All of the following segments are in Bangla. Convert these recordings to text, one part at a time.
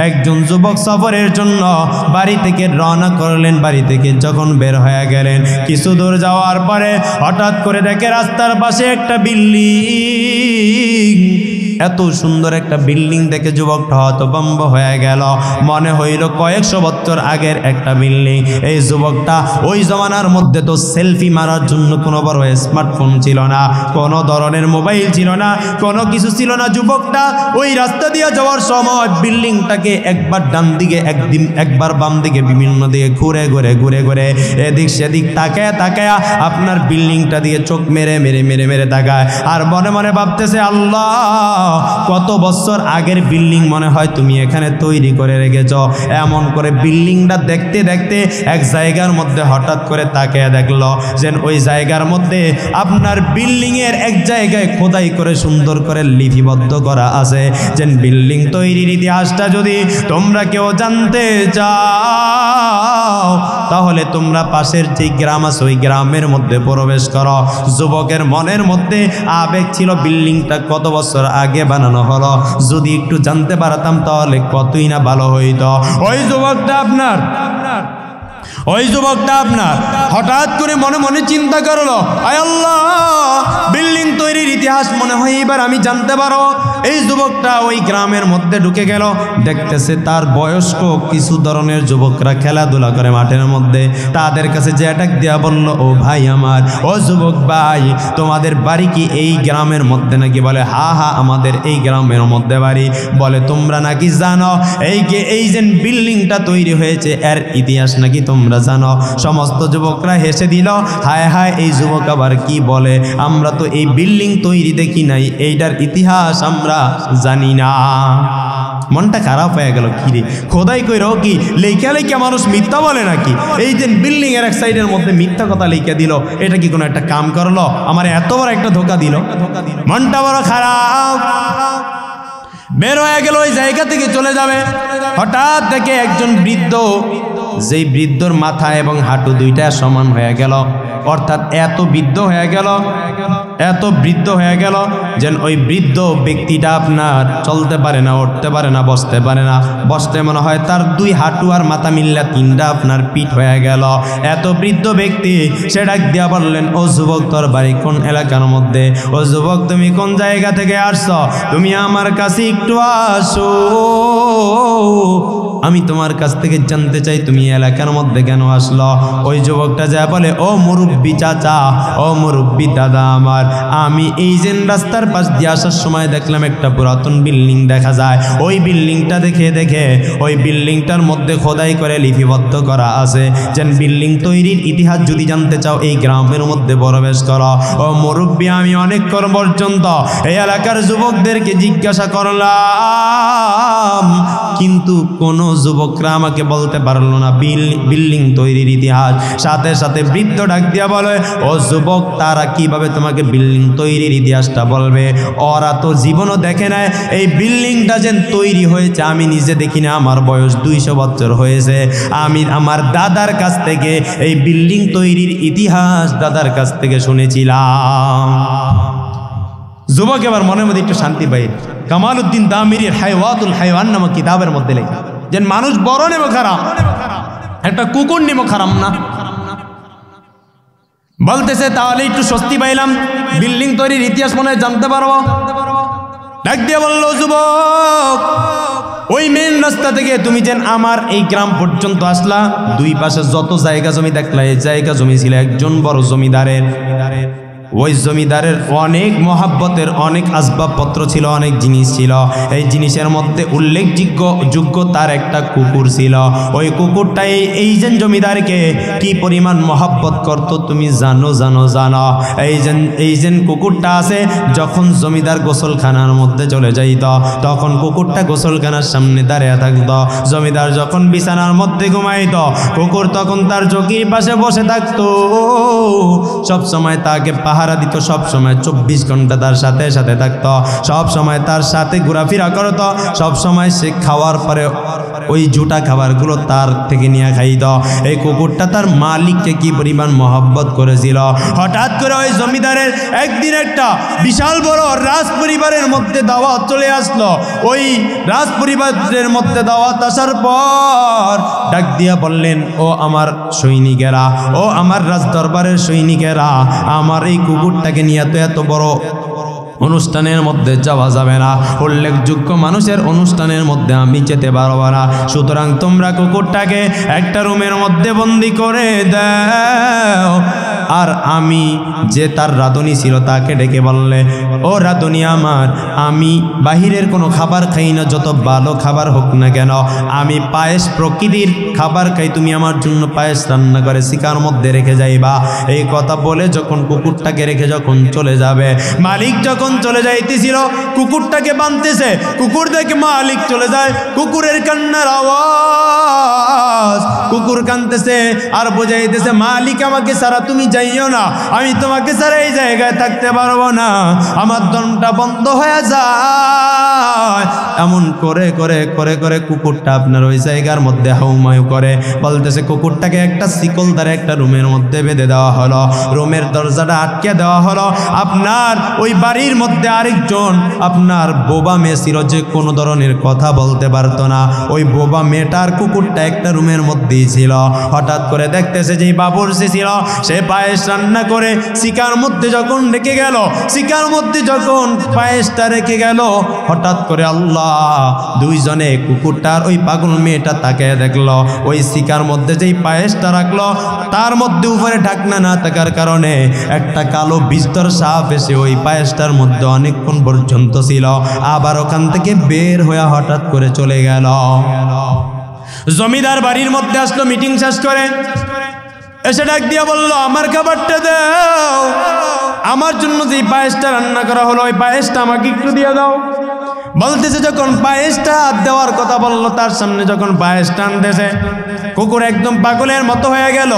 একজন যুবক সফরের জন্য বাড়ি থেকে রওনা করলেন। বাড়ি থেকে যখন বের হয়ে গেলেন, কিছু দূর যাওয়ার পরে হঠাৎ করে দেখে রাস্তার পাশে একটা বিল্ডিং। এত সুন্দর একটা বিল্ডিং দেখে যুবকটা হতভম্ব হয়ে গেল। মনে হইল কয়েকশো বছর আগের একটা বিল্ডিং। এই যুবকটা ওই জমানার মধ্যে তো সেলফি মারার জন্য কোনো বড় স্মার্টফোন ছিল না, কোনো ধরনের মোবাইল ছিল না, কোনো কিছু ছিল না। যুবকটা ওই রাস্তা দিয়ে যাওয়ার সময় বিল্ডিংটাকে একবার ডান দিকে একবার বাম দিকে বিভিন্ন দিকে ঘুরে ঘুরে ঘুরে ঘুরে এদিক সেদিক তাকায় তাকায় আপনার বিল্ডিংটা দিয়ে চোখ মেরে মেরে মেরে মেরে তাকায়। আর মনে মনে ভাবতেছে, আল্লাহ, কত বছর আগের বিল্ডিং মনে হয় তুমি এখানে তৈরি করে রেখেছ। এমন করে বিল্ডিংটা দেখতে দেখতে এক জায়গার মধ্যে হঠাৎ করে তাকিয়ে দেখলো যে ওই জায়গার মধ্যে আপনার বিল্ডিং এর এক জায়গায় খোদাই করে সুন্দর করে লিপিবদ্ধ করা আছে যে বিল্ডিং তৈরির ইতিহাসটা যদি তোমরা কেউ জানতে চাও তাহলে তোমরা পাশের যে গ্রাম আছে ওই গ্রামের মধ্যে প্রবেশ করো। যুবকের মনের মধ্যে আবেগ ছিল, বিল্ডিংটা কত বছর আগে বানানো হলো, যদি একটু জানতে পারতাম তাহলে কতই না ভালো হইতো। ওই যুবকটা আপনার হঠাৎ করে মনে মনে চিন্তা করলো, আয় আল্লাহ, বিল্ডিং তৈরির ইতিহাস মনে হয় এবার আমি জানতে পারো। এই যুবকটা ওই গ্রামের মধ্যে ঢুকে গেল। দেখতেছে তার বয়স্ক কিছু ধরনের যুবকরা খেলাধুলা করে মাঠের মধ্যে। তাদের কাছে যে অ্যাটাক দেওয়া বলল, ও ভাই আমার, ও যুবক ভাই, তোমাদের বাড়ি কি এই গ্রামের মধ্যে নাকি? বলে, হা হা, আমাদের এই গ্রামের মধ্যে বাড়ি। বলে, তোমরা নাকি জানো এই যে বিল্ডিংটা তৈরি হয়েছে এর ইতিহাস নাকি তোমরা জানো? সমস্ত যুবকরা হেসে দিল। হায় হায়, এই যুবক আবার কি বলে, আমরা তো এই বিল্ডিং তৈরি দেখি নাই, এইটার ইতিহাস আমরা জানি না। মনটা খারাপ হয়ে গেল। কি রে, খোদাই কইরো কি লেখা লেখা মানুষ মিথ্যা বলে নাকি? এই যে বিল্ডিং এর এক সাইডের মধ্যে মিথ্যা কথা লেখা দিল, এটা কি কোনো একটা কাম করলো? আমার এত বড় একটা ধোকা দিল। মনটা বড় খারাপ। বের হয়ে গেল, ওই জায়গা থেকে চলে যাবে। হঠাৎ দেখে একজন বৃদ্ধ, যেই বৃদ্ধর মাথা এবং হাঁটু দুইটা সমান হয়ে গেল, অর্থাৎ এত বৃদ্ধ হয়ে গেল যে ওই বৃদ্ধ ব্যক্তিটা আপনার চলতে পারে না, উঠতে পারে না, বসতে পারে না। বসতে মনে হয় তার দুই হাঁটু আর মাথা মিললে তিনটা আপনার পিঠ হয়ে গেল। এত বৃদ্ধ ব্যক্তি। সে ডাক দিয়া বললেন, ও যুবক, তোর বাড়ি কোন এলাকার মধ্যে? ও যুবক, তুমি কোন জায়গা থেকে আসছো? তুমি আমার কাছে একটু আসো, আমি তোমার কাছ থেকে জানতে চাই তুমি এলাকার মধ্যে কেন আসলো। ওই যুবকটা যা বলে, ও মুরব্বী চাচা, ও মুরব্বী দাদা আমার, আমি এই যে রাস্তার পাশ দিয়ে আসার সময় দেখলাম একটা পুরাতন বিল্ডিং দেখা যায়। ওই বিল্ডিংটা দেখে ওই বিল্ডিংটার মধ্যে খোদাই করে লিপিবদ্ধ করা আছে যে বিল্ডিং তৈরির ইতিহাস যদি জানতে চাও এই গ্রামের মধ্যে প্রবেশ করো। ও মুরব্বী, আমি অনেকক্ষণ পর্যন্ত এই এলাকার যুবকদেরকে জিজ্ঞাসা করলাম, কিন্তু কোনো যুবকরা আমাকে বলতে পারলো না বিল্ডিং তৈরির ইতিহাস। সাথে সাথে বৃদ্ধ ডাক দিয়া বলে, ও যুবক, তারা কিভাবে তোমাকে বিল্ডিং তৈরির ইতিহাসটা বলবে? ওরা তো জীবনও দেখে না এই বিল্ডিংটা যে তৈরি হয়েছে। আমি নিজে দেখি না, আমার বয়স 200 বছর হয়েছে। আমি আমার দাদার কাছ থেকে এই বিল্ডিং তৈরির ইতিহাস দাদার কাছ থেকে শুনেছিলাম। যুবক এবার মনের মধ্যে একটু শান্তি পাই। কামালউদ্দিন দামিরির হায়ওয়াতুল হায়ওয়ান নামক কিতাবের মধ্যে লেখা যে মানুষ বড় নেমো খারাপ, একটা কুকুর নেমো খারাপ না। বলতেছে তাহলে একটু স্বস্তি পাইলাম, বিল্ডিং তৈরির ইতিহাস মনে হয় জানতে পারবো। ডাক দিয়ে বললো, যুবক, ওই মেন রাস্তা থেকে তুমি যেন আমার এই গ্রাম পর্যন্ত আসলা, দুই পাশে যত জায়গা জমি দেখলা, এই জায়গা জমি ছিল একজন বড় জমিদারের। ওই জমিদারের অনেক মহাব্বতের অনেক আসবাবপত্র ছিল, অনেক জিনিস ছিল। এই জিনিসের মধ্যে উল্লেখযোগ্য তার একটা কুকুর ছিল। ওই কুকুরটা এই যে জমিদারকে কি পরিমাণ মহাব্বত করত তুমি জানো। এই যে কুকুরটা আছে, যখন জমিদার গোসলখানার মধ্যে চলে যাইত তখন কুকুরটা গোসলখানার সামনে দাঁড়িয়ে থাকতো। জমিদার যখন বিছানার মধ্যে ঘুমাইত কুকুর তখন তার চৌকির পাশে বসে থাকতো। সব সময় তাকে পাহারা দিত, সব সময় 24 ঘন্টা তার সাথে সাথে থাকতো, সব সময় তার সাথে ঘোরাফেরা করতো। সব সময় সে খাওয়ার পরে ওই জুটা খাবারগুলো তার থেকে নিয়ে খাইত। এই কুকুরটা তার মালিককে কি পরিমাণ মহব্বত করেছিল। হঠাৎ করে ওই জমিদারের একদিন একটা বিশাল বড় রাজ পরিবারের মধ্যে দাওয়াত চলে আসলো। ওই রাজ পরিবারের মধ্যে দাওয়াত আসার পর ডাক দিয়া বললেন, ও আমার সৈনিকেরা, ও আমার রাজ দরবারের সৈনিকেরা, আমার এই কুকুরটাকে নিয়ে তো এত বড় অনুষ্ঠানের মধ্যে যাওয়া যাবে না, উল্লেখযোগ্য মানুষের অনুষ্ঠানের মধ্যে আমি যেতে পারবো না, সুতরাং তোমরা কুকুরটাকে একটা রুমের মধ্যে বন্দি করে দাও। আর আমি যে তার রাঁধুনি ছিল তাকে ডেকে বললে, ও রাঁধুনি আমার, আমি বাহিরের কোনো খাবার খাই না, যত ভালো খাবার হোক না কেন, আমি পায়েস প্রকৃতির খাবার খাই, তুমি আমার জন্য পায়েস রান্না করে শিকার মধ্যে রেখে যাইবা। এই কথা বলে যখন কুকুরটাকে রেখে যখন চলে যাবে, মালিক যখন চলে যাইতেছিল কুকুরটাকে বাঁধতেছে, কুকুর দেখে মালিক চলে যায়, কুকুরের কান্নার আওয়াজ, কুকুর কাঁদতেছে আর বোঝাইতেছে, মালিক আমাকে ছাড়া তুমি যাইও না, আমি তোমাকে ছাড়া এই জায়গায় থাকতে পারবো না, আমার দমটা বন্ধ হয়ে যায়। এমন করে করে করে করে কুকুরটা আপনার ওই জায়গার মধ্যে হাউমাউ করে, বলতেছে কুকুরটাকে একটা শিকল দ্বারা একটা রুমের মধ্যে বেঁধে দেওয়া হলো, রুমের দরজাটা আটকে দেওয়া হলো। আপনার ওই বাড়ির মধ্যে আরেকজন আপনার বোবা মেয়ে ছিল, যে কোনো ধরনের কথা বলতে পারতো না। ওই বোবা মেয়েটার কুকুরটা একটা রুমের মধ্যেই ছিল। হঠাৎ করে দেখতেছে যে বাবুর্চি ছিল, সে পায়েস রান্না করে শিকার মধ্যে যখন রেখে গেল, শিকার মধ্যে যখন পায়েসটা রেখে গেল, হঠাৎ করে আল্লাহ দুইজনে কুকুরটার ওই পাগল মেয়েটা তাকে দেখলো, ওই শিকার মধ্যে যেই পায়েসটা রাখলো তার মধ্যে উপরে ঢাকনা না থাকার কারণে একটা কালো বিস্তর সাপ এসে ওই পায়েসটার মধ্যে অনেকক্ষণ পর্যন্ত ছিল, আবার ওখান থেকে বের হয়ে হঠাৎ করে চলে গেল। জমিদার বাড়ির মধ্যে আসলো মিটিং শেষ করে, এসে ডাক দিয়া বললো, আমার খাবারটা দাও, আমার জন্য যে পায়েসটা রান্না করা হলো ওই পায়েসটা আমাকে একটু দিয়ে দাও। বলতেছে যখন পায়েসটা দেওয়ার কথা বললো, তার সামনে যখন পায়েসটা আনতেছে, কুকুর একদম পাগলের মতো হয়ে গেল।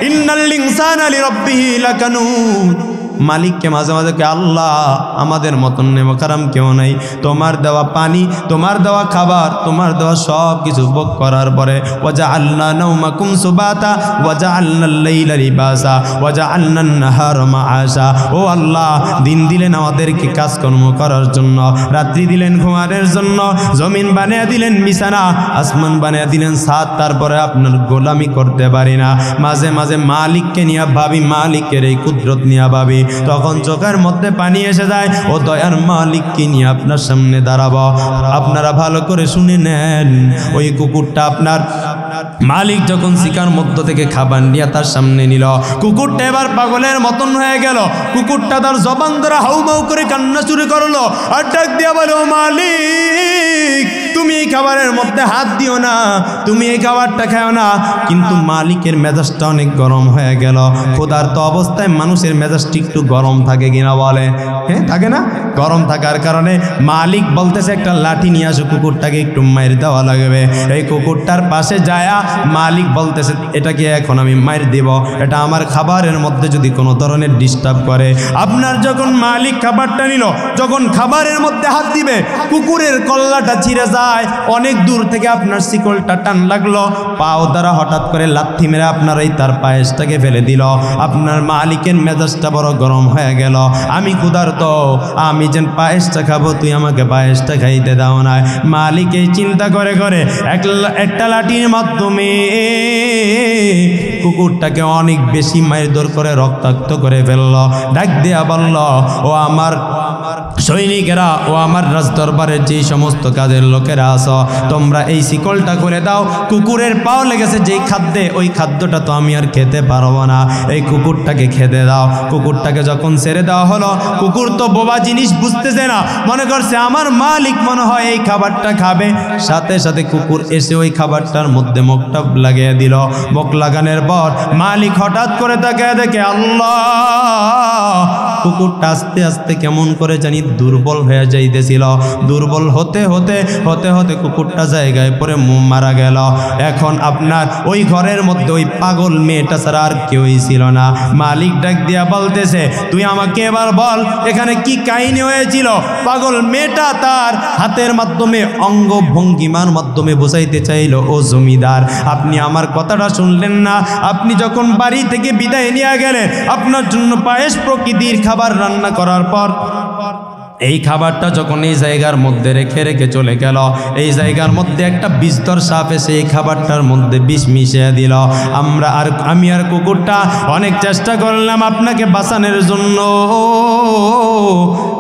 ইন্নাল ইনসানা লিরাব্বিহি লাকানুত, মালিককে মাঝে মাঝে কে, আল্লাহ আমাদের মতন নেমো কারাম কেউ নাই, তোমার দেওয়া পানি, তোমার দেওয়া খাবার, তোমার দেওয়া সব কিছু ভোগ করার পরে, ওয়াজআলনা নাওমাকুম সুবাতা ওয়াজআলনাল লাইলা লিবাসা ওয়াজআলনান নাহারা মাআশা। ও আল্লাহ, দিন দিলেন আমাদেরকে কাজকর্ম করার জন্য, রাত্রি দিলেন ঘুমানোর জন্য, জমিন বানিয়ে দিলেন বিছানা, আসমান বানিয়ে দিলেন ছাদ, তারপরে আপনার গোলামি করতে পারি না। মাঝে মাঝে মালিককে নিয়ে ভাবি, মালিকের এই কুদরত নিয়ে ভাবি, তখন চোখের মধ্যে পানি এসে যায়। ও দয়ার মালিককে নিয়ে আপনার সামনে দাঁড়াবো। আপনারা ভালো করে শুনে নেন, ওই কুকুরটা আপনার মালিক যখন শিকার মধ্য থেকে খাবার নিয়ে তার সামনে নিল, কুকুরটা এবার পাগলের মতন হয়ে গেল। কুকুরটা তার জবান ধরে হাউমাউ করে কান্না শুরু করলো আর ডাক দিয়া বলো, মালিক তুমি এই খাবারের মধ্যে হাত দিও না, তুমি এই খাবারটা খাও না। কিন্তু মালিকের মেজাজটা অনেক গরম হয়ে গেল। ক্ষুধার্ত অবস্থায় মানুষের মেজাজটা একটু গরম থাকে কিনা বলে, হ্যাঁ থাকে না? গরম থাকার কারণে মালিক বলতেছে একটা লাঠি নিয়ে আসো, কুকুরটাকে একটু মাইর দেওয়া লাগবে। এই কুকুরটার পাশে যায়া মালিক বলতেছে, এটাকে এখন আমি মাইর দেব, এটা আমার খাবারের মধ্যে যদি কোনো ধরনের ডিস্টার্ব করে। আপনার যখন মালিক খাবারটা নিল, যখন খাবারের মধ্যে হাত দিবে, কুকুরের কল্লাটা ছিঁড়ে যায়। অনেক দূর থেকে আপনার শিকলটা টান লাগলো, পাও দ্বারা হঠাৎ করে লাথি মেরে আপনার এই তার পায়েসটাকে ফেলে দিল। আপনার মালিকের মেজাজটা বড় গরম হয়ে গেল। আমি ক্ষুধার্ত, আমি যেন পায়েসটা খাবো, তুই আমাকে পায়েসটা খাইতে দাও না। মালিক এই চিন্তা করে করে একটা লাঠির মাধ্যমে কুকুরটাকে অনেক বেশি মারধর করে রক্তাক্ত করে ফেলল। ডাক দিয়া বলল, ও আমার সৈনিকেরা, ও আমার রাজদরবারের যেই সমস্ত কাজের লোকেরা আছো, তোমরা এই শিকলটা করে দাও। কুকুরের পাও লেগেছে যেই খাদ্যে, ওই খাদ্যটা তো আমি আর খেতে পারবো না, এই কুকুরটাকে খেতে দাও। কুকুরটাকে যখন ছেড়ে দেওয়া হলো, কুকুর তো বোবা জিনিস বুঝতেছে না, মনে করছে আমার মালিক মনে হয় এই খাবারটা খাবে। সাথে সাথে কুকুর এসে ওই খাবারটার মধ্যে মুখটা লাগিয়ে দিল। মুখ লাগানোর পর মালিক হঠাৎ করে তাকে দেখে, আল্লাহ, কুকুরটা আস্তে আস্তে কেমন করে জানি দুর্বল হয়ে যাইতেছিল। দুর্বল হতে হতে হতে হতে হতে কুকুরটা জায়গায় পরে মারা গেল। এখন আপনার ওই ঘরের মধ্যে ওই পাগল মেয়েটা ছাড়া আর কেউই ছিল না। মালিক ডাক দিয়া বলতেছে, তুই আমাকে এবার বল এখানে কি কাহিনী হয়েছিল। পাগল মেয়েটা তার হাতের মাধ্যমে অঙ্গ ভঙ্গিমার মাধ্যমে বোঝাইতে চাইল, ও জমিদার আপনি আমার কথাটা শুনলেন না। আপনি যখন বাড়ি থেকে বিদায় নিয়ে গেলেন, আপনার জন্য পায়েস প্রকৃতির খাবার রান্না করার পর এই খাবারটা যখন এই জায়গার মধ্যে রেখে রেখে চলে গেল, এই জায়গার মধ্যে একটা বিষধর সাপ এসে এই খাবারটার মধ্যে বিষ মিশিয়ে দিল। আমি আর কুকুরটা অনেক চেষ্টা করলাম আপনাকে বাঁচানোর জন্য,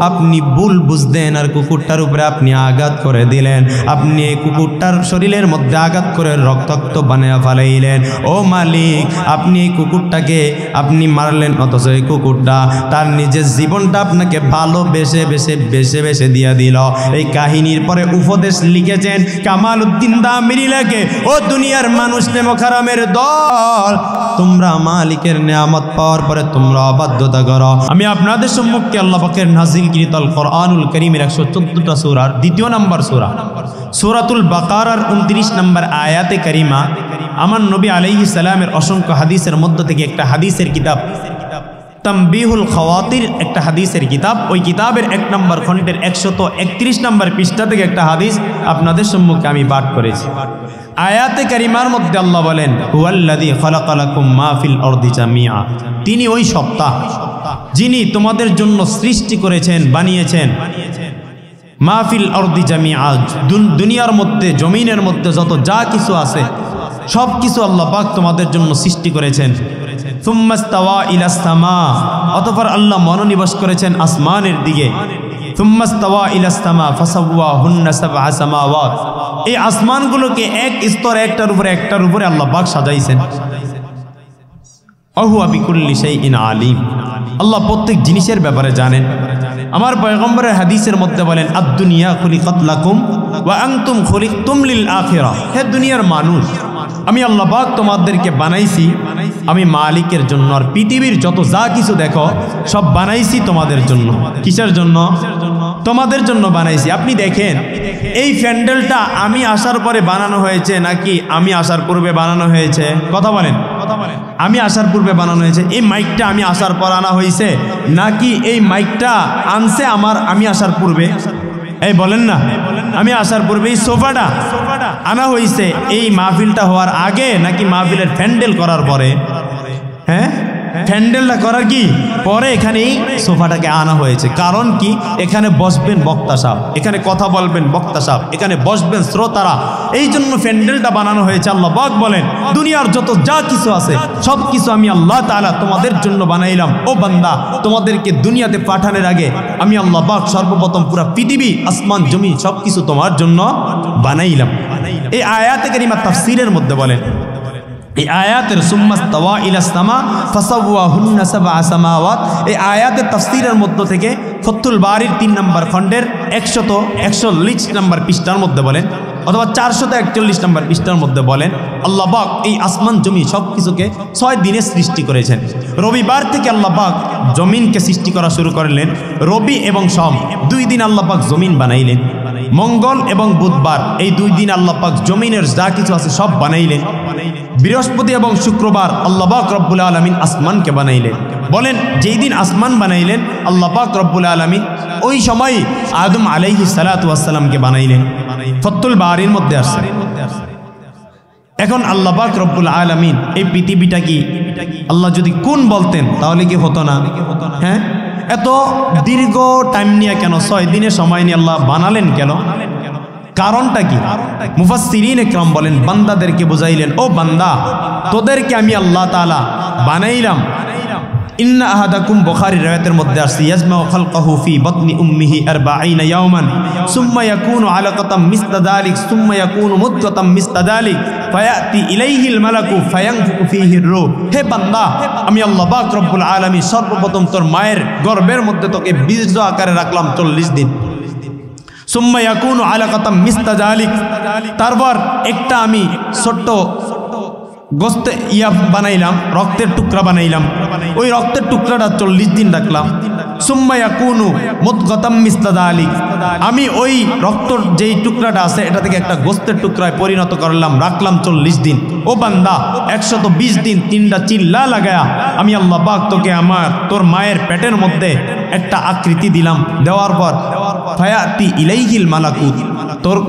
আপনি ভুল বুঝলেন আর কুকুরটার উপরে আপনি আঘাত করে দিলেন। আপনি এই কুকুরটার শরীরের মধ্যে আঘাত করে রক্তাক্ত বানিয়ে ফেলাইলেন। ও মালিক, আপনি এই কুকুরটাকে আপনি মারলেন, অথচ এই কুকুরটা তার নিজের জীবনটা আপনাকে ভালোবেসে বেশে বেশে দিয়ে দিল। এই কাহিনীর পরে উপদেশ লিখেছেন কামাল উদ্দিন দামিরি লেখে, ও দুনিয়ার মানুষ নেমখারামের দল, তোমরা মালিকের নিয়ামত পাওয়ার পরে তোমরা অবাধ্যতা করো। আমি আপনাদের সম্মুখে আল্লাহ পাকের নাজিলকৃত আল কোরআনুল কারীমের 114টা সূরার 2 নম্বর সূরা সূরাতুল বাকারার 29 নম্বর আয়াতে কারিমা, আমার নবী আলাইহিস সালামের অসংখ্য হাদিসের মধ্য থেকে একটা হাদিসের কিতাব তামবিহুল খাওয়াতির একটা হাদিসের কিতাব, ওই কিতাবের 1 নম্বর খণ্ডের 131 নম্বর পৃষ্ঠা থেকে একটা হাদিস আপনাদের সম্মুখে আমি পাঠ করেছি। আয়াতে কারিমার মধ্যে আল্লাহ বলেন, হুয়াল্লাযী খালাকা লাকুম মা ফিল আরদি জামিআ, তিনি ওই সত্তা যিনি তোমাদের জন্য সৃষ্টি করেছেন, বানিয়েছেন মা ফিল আরদি জামিআ, দুনিয়ার মধ্যে জমিনের মধ্যে যত যা কিছু আছে সব কিছু আল্লাহ পাক তোমাদের জন্য সৃষ্টি করেছেন। সুম্মাস্তাওয়া ইলাস সামা, অতঃপর আল্লাহ মনোনিবেশ করেছেন আসমানের দিকে। সুম্মাস্তাওয়া ইলাস সামা ফাসাওয়াহুন্না সাবআ সামাওয়াত, এই আসমানগুলোকে এক স্তর একটার উপরে আল্লাহ পাক সাজাইছেন। ওয়া বিকুল্লি শাইইন আলিম, আল্লাহ প্রত্যেক জিনিসের ব্যাপারে জানেন। আমার পয়গম্বরের হাদিসের মধ্যে বলেন, আদ-দুনিয়া খুলিকাত লাকুম ওয়া আনতুম খুলিকতুম লিল আখিরাহ, হে দুনিয়ার মানুষ, আমি আল্লাহ পাক তোমাদেরকে বানাইছি আমি মালিকের জন্য, আর পৃথিবীর যত যা কিছু দেখো সব বানাইছি তোমাদের জন্য। কিসের জন্য? তোমাদের জন্য বানাইছি। আপনি দেখেন এই প্যান্ডেলটা আমি আসার পরে বানানো হয়েছে নাকি আমি আসার পূর্বে বানানো হয়েছে? কথা বলেন। আমি আসার পূর্বে বানানো হয়েছে। এই মাইকটা আমি আসার পর আনা হয়েছে নাকি এই মাইকটা আনছে আমি আসার পূর্বে? এই বলেন না, আমি আসার পূর্বে এই সোফাটা আনা হয়েছে এই মাহফিলটা হওয়ার আগে নাকি মাহফিলের প্যান্ডেল করার পরে? হ্যাঁ, প্যান্ডেলটা করার কি পরে এখানে সোফাটাকে আনা হয়েছে। কারণ কি? এখানে বসবেন বক্তা সাহেব, এখানে কথা বলবেন বক্তা সাহেব, এখানে বসবেন শ্রোতারা, এই জন্য প্যান্ডেলটা বানানো হয়েছে। আল্লাহ পাক বলেন, দুনিয়ার যত যা কিছু আছে সব কিছু আমি আল্লাহ তাআলা তোমাদের জন্য বানাইলাম। ও বান্দা, তোমাদেরকে দুনিয়াতে পাঠানোর আগে আমি আল্লাহ পাক সর্বপ্রথম পুরা পৃথিবী আসমান জমি সব কিছু তোমার জন্য বানাইলাম। এই আয়াতে কারিমা তাফসীরের মধ্যে বলেন, এই আয়াতের সুম্মাস্তাওয়া ইলাস সামা ফাসাওয়াহুন্না সাবআ সামাওয়াত, এই আয়াতের তাফসীরের মধ্য থেকে ফাতুল বারির 3 নম্বর খণ্ডের 141 নম্বর পৃষ্ঠার মধ্যে বলেন, অথবা 441 নম্বর পৃষ্ঠার মধ্যে বলেন, আল্লাহ পাক এই আসমান জমি সব কিছুকে 6 দিনে সৃষ্টি করেছেন। রবিবার থেকে আল্লাহ পাক জমিনকে সৃষ্টি করা শুরু করলেন। রবি এবং সোম 2 দিন আল্লাহ পাক জমিন বানাইলেন। মঙ্গল এবং বুধবার এই 2 দিন আল্লাহ পাক জমিনের যা কিছু আছে সব বানাইলেন। বৃহস্পতি এবং শুক্রবার আল্লাহ পাক রব্বুল আলামিন আসমানকে বানাইলেন। বলেন, যেই দিন আসমান বানাইলেন আল্লাহ পাক রব্বুল আলামিন ওই সময় আদম আলাইহিস সালাতু ওয়াস সালামকে বানাইলেন। ফাতুল বারির মধ্যে আসছে। এখন আল্লাহ পাক রব্বুল আলামিন এই পৃথিবীটা কি আল্লাহ যদি কোন বলতেন তাহলে কি হতো না? হ্যাঁ, এত দীর্ঘ টাইম নিয়ে কেন 6 দিনের সময় নিয়ে আল্লাহ বানালেন কেন? কারণটা কি? মুফাসসিরিন ইকরাম বলেন, বান্দাদেরকে বুঝাইলেন, ও বান্দা, তোদেরকে আমি আল্লাহ তাআলা বানাইলাম। ইন্না আহাদাকুম, বুখারীর riwayatের মধ্যে আসছে, ইয়াজমাউ খালকাহু ফি বাতনি উম্মিহি 40 ইয়াওমান সুম্মা ইয়াকুনু আলাকাতাম মিসলা যালিক সুম্মা ইয়াকুনু মুদগাতাম মিসলা যালিক ফায়াতি ইলাইহিল মালাকু ফায়ানফুকু ফীহির রূহ। হে বান্দা, আমি আল্লাহ পাক রব্বুল আলামিন সর্বপ্রথম তোর মায়ের গর্ভের মধ্যে তোকে বীজ আকারে রাখলাম 40 দিন। সুম্মা ইয়াকুনু আলাকাতাম মিসলা যালিক, তারপর একটা আমি ছোট্ট গোস্তে বানাইলাম, রক্তের টুকরা বানাইলাম। ওই রক্তের টুকরাটা 40 দিন রাখলাম। সুম্মা ইয়াকুনু মুদগাতাম মিসলা যালিক, আমি ওই রক্তর যেই টুকরাটা আছে এটা থেকে একটা গোস্তের টুকরায় পরিণত করলাম, রাখলাম 40 দিন। ও বান্দা 120 দিন 3টা চিল্লা লাগায়া আমি আল্লাহ পাক তোকে তোর মায়ের পেটের মধ্যে একটা আকৃতি দিলাম, দেওয়ার পর ফায়াতি ইলাইহিল মালাকুত,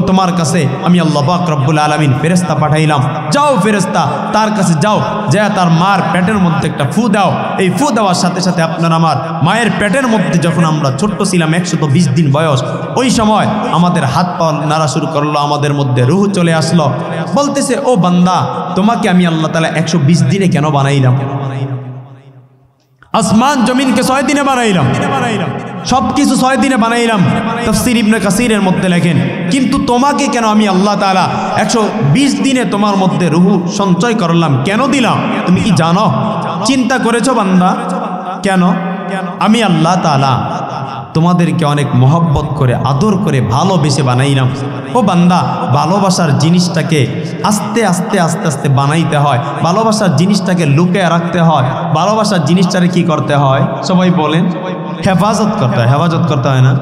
তোমার কাছে আমি আল্লাহ পাক রব্বুল আলামিন ফেরেশতা পাঠাইলাম, যাও ফেরেশতা তার কাছে যাও, যা তার মার পেটের মধ্যে একটা ফু দাও। এই ফু দেওয়ার সাথে সাথে আপনার আমার মায়ের পেটের মধ্যে যখন আমরা ছোট্ট ছিলাম 120 দিন বয়স, ওই সময় আমাদের হাত পা নাড়া শুরু করলো, আমাদের মধ্যে রূহ চলে আসলো। বলতেছে ও বান্দা তোমাকে আমি আল্লাহ তাআলা 120 দিনে কেন বানাইলাম? আসমান জমিনকে 6 দিনে বানাইলাম, সবকিছু 6 দিনে বানাইলাম। তাফসীর ইবনে কাসিরের মধ্যে লেখেন, কিন্তু তোমাকে কেন আমি আল্লাহ তাআলা 120 দিনে তোমার মধ্যে রূহ সঞ্চয় করলাম, কেন দিলাম? তুমি কি জানো? চিন্তা করেছো বান্দা? কেন? আমি আল্লাহ তাআলা তোমাদেরকে অনেক মহব্বত করে আদর করে ভালোবেসে বানাইলাম। ও বান্দা, ভালোবাসার জিনিসটাকে আস্তে আস্তে আস্তে আস্তে বানাইতে হয়, ভালোবাসার জিনিসটাকে লুকিয়ে রাখতে হয়, ভালোবাসার জিনিসটাকে কি করতে হয়? সবাই বলেন হেফাজত করতে হয়। হেফাজত করতে হয় না?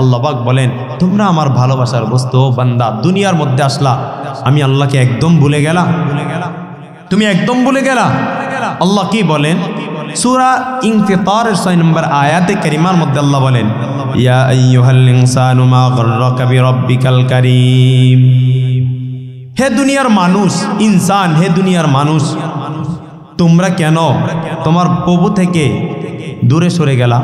আল্লাহ পাক বলেন তোমরা আমার ভালোবাসার বস্তু। ও বান্দা, দুনিয়ার মধ্যে আসলা, আমি আল্লাহকে একদম ভুলে গেলা, তুমি একদম ভুলে গেলা। আল্লাহ কি বলেন? সূরা ইনফিতারের 6 নম্বর আয়াতে কারিমার মধ্যে আল্লাহ বলেন, ইয়া আইয়ুহাল ইনসানু মা গাররাকা বিরাব্বিকাল কারীম। হে দুনিয়ার মানুষ, ইনসান, হে দুনিয়ার মানুষ, তোমরা কেন তোমার প্রভু থেকে দূরে সরে গেলা?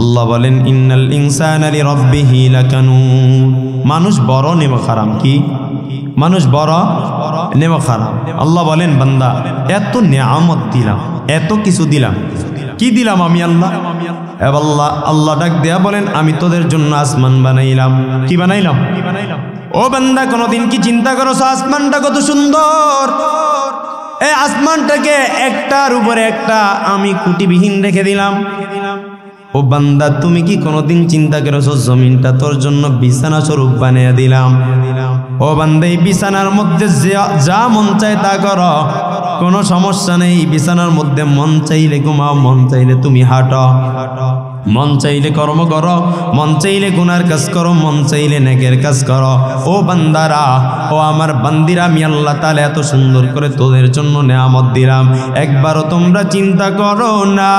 আল্লাহ বলেন ইন্নাল ইনসানা লিরাব্বিহি লাকানুন। মানুষ বড় নেমখারাম। কি? মানুষ বড় নেমখারাম। আল্লাহ বলেন বান্দা এত নেয়ামত দিলাম, এত কিছু দিলাম, কি দিলাম আমি আল্লাহ? আল্লাহ ডাক দেয়া বলেন আমি তোদের জন্য আসমান বানাইলাম। কি বানাইলাম? ও বান্দা, কোনদিন কি চিন্তা করছো আসমানটা কত সুন্দর? এই আসমানটাকে একটার উপরে একটা আমি খুঁটিবিহীন রেখে দিলাম। ও বান্দা, তুমি কি কোনোদিন চিন্তা করেছো জমিনটা তোর জন্য বিছানা স্বরূপ বানিয়ে দিলাম? ও বান্দা, এই বিছানার মধ্যে যা মন চায় তা করো, কোনো সমস্যা নেই। বিছানার মধ্যে মন চাইলে ঘুমাও, মন চাইলে তুমি হাঁটো, মন চাইলে কর্ম করো, মন চাইলে গুনার কাজ করো, মন চাইলে নেকের কাজ করো। ও বান্দারা, ও আমার বান্দিরা, আমি আল্লাহ তাআলা এত সুন্দর করে তোদের জন্য নেয়ামত দিলাম, একবারও তোমরা চিন্তা করো না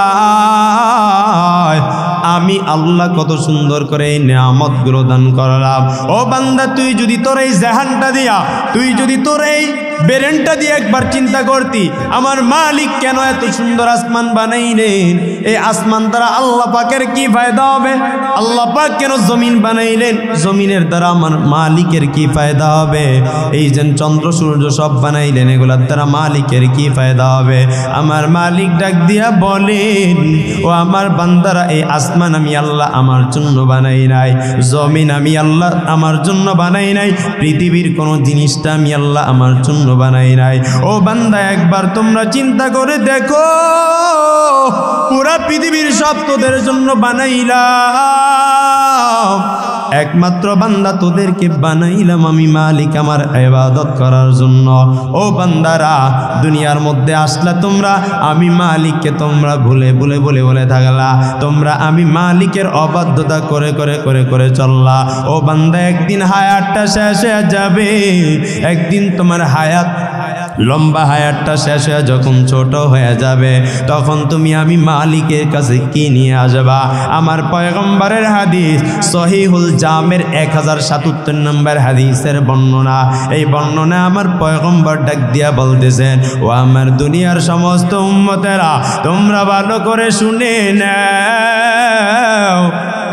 আমি আল্লাহ কত সুন্দর করে এই নেয়ামতগুলো দান করলাম। ও বান্দা, তুই যদি তোর এই জাহানটা দিয়া, তুই যদি তোর এই বেরেনটা দিয়ে একবার চিন্তা করতি আমার মালিক কেন এত সুন্দর আসমান বানাইলেন, এই আসমান দ্বারা আল্লাহ পাকের কি ফায়দা হবে? আল্লাহ পাক কেন জমিন বানাইলেন, জমিনের দ্বারা আমার মালিকের কি ফায়দা হবে? এই যে চন্দ্র সূর্য সব বানাইলেন, এগুলোর দ্বারা মালিকের কি ফায়দা হবে? আমার মালিক ডাক দিয়া বলেন, ও আমার বান্দারা, এই আসমান আমি আল্লাহ আমার জন্য বানাই নাই, জমিন আমি আল্লাহ আমার জন্য বানাই নাই, পৃথিবীর কোন জিনিসটা আমি আল্লাহ আমার জন্য বানাই নাই। ও বান্দা, একবার তোমরা চিন্তা করে দেখো, পুরা পৃথিবীর সব তোদের জন্য বানাইলাম, একমাত্র বান্দা তোদেরকে বানাইলাম আমি মালিক আমার ইবাদত করার জন্য। ও বান্দারা, দুনিয়ার মধ্যে আসলা তোমরা, আমি মালিককে তোমরা ভুলে ভুলে বলে বলে থাকলা, তোমরা আমি মালিকের অবাধ্যতা করে করে করে করে চললা। ও বান্দা, একদিন হায়াতটা শেষ হয়ে যাবে, একদিন তোমার হায়াত লম্বা হায়াতটা শেষ হয়ে যখন ছোট হয়ে যাবে, তখন তুমি আমি মালিকের কাছে কি নিয়ে আসবা? আমার পয়গম্বরের হাদিস সহিহুল জামের 1077 নম্বর হাদিসের বর্ণনা। এই বর্ণনা আমার পয়গম্বর ডাক দিয়া বলতেছেন, ও আমার দুনিয়ার সমস্ত উম্মতেরা, তোমরা ভালো করে শুনে নাও,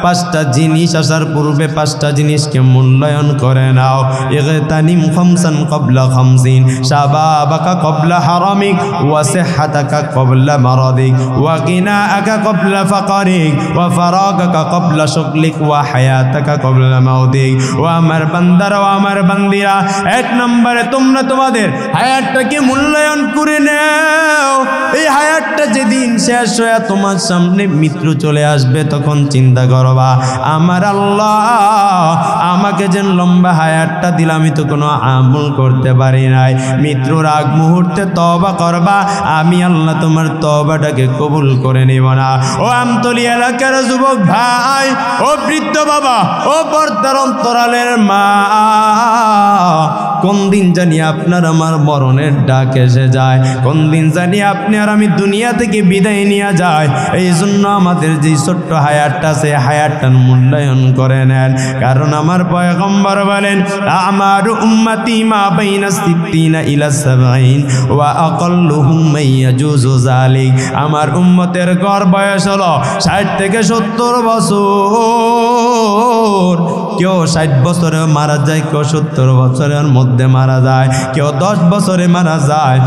5টা জিনিস আসার পূর্বে 5টা জিনিসকে মূল্যায়ন করে নাও। ইগতানিম খামসান ক্বাবলা খামসিন, শাবাবাকা ক্বাবলা হারামিক, ওয়া সিহহাতাকা ক্বাবলা মারাদিক, ওয়া গিনাআকা ক্বাবলা ফাকরিক, ওয়া ফারাগাকা ক্বাবলা শুগলিক, ওয়া হায়াতাকা ক্বাবলা মাউতিক। ও আমার বান্দারা, ও আমার বান্দিরা, 1 নম্বরে তোমরা তোমাদের হায়াতটাকে মূল্যায়ন করে নাও। এই হায়াতটা যেদিন শেষ হয়ে তোমার সামনে মৃত্যু চলে আসবে, তখন চিন্তা করো করবা। আমার আল্লাহ আমাকে যেন লম্বা হায়াতটা দিলে, আমি তো কোনো আমল করতে পারি নাই, মৃত্যুর আগ মুহূর্তে তওবা করবা, আমি আল্লাহ তোমার তওবাটাকে কবুল করে নিব না। ও আমতলী এলাকার যুবক ভাই, ও বৃদ্ধ বাবা, ও পর্দার অন্তরালের মা, কোন দিন জানি আপনার আমার মরণের ডাক এসে যায়, কোন দিন জানি আপনি আর আমি দুনিয়া থেকে বিদায় নিয়ে যায়। এই জন্য আমাদের যে ছোট্ট হায়াতটা, সে হায়াতটার মূল্যায়ন করে নেন। কারণ আমার পয়গম্বর বলেন, আমার উম্মতি মা বাইনা সিত্তিনা ইলা সাবঈন ওয়া আকাল্লুহুম মাইয়াজুজু যালিক। আমার উম্মতের গড় বয়স হলো 60 থেকে 70 বছর। কেউ 60 বছরে মারা যায়, কেউ 70 বছরের মধ্যে মারা যায়, কেউ 10 বছরে মারা যায়,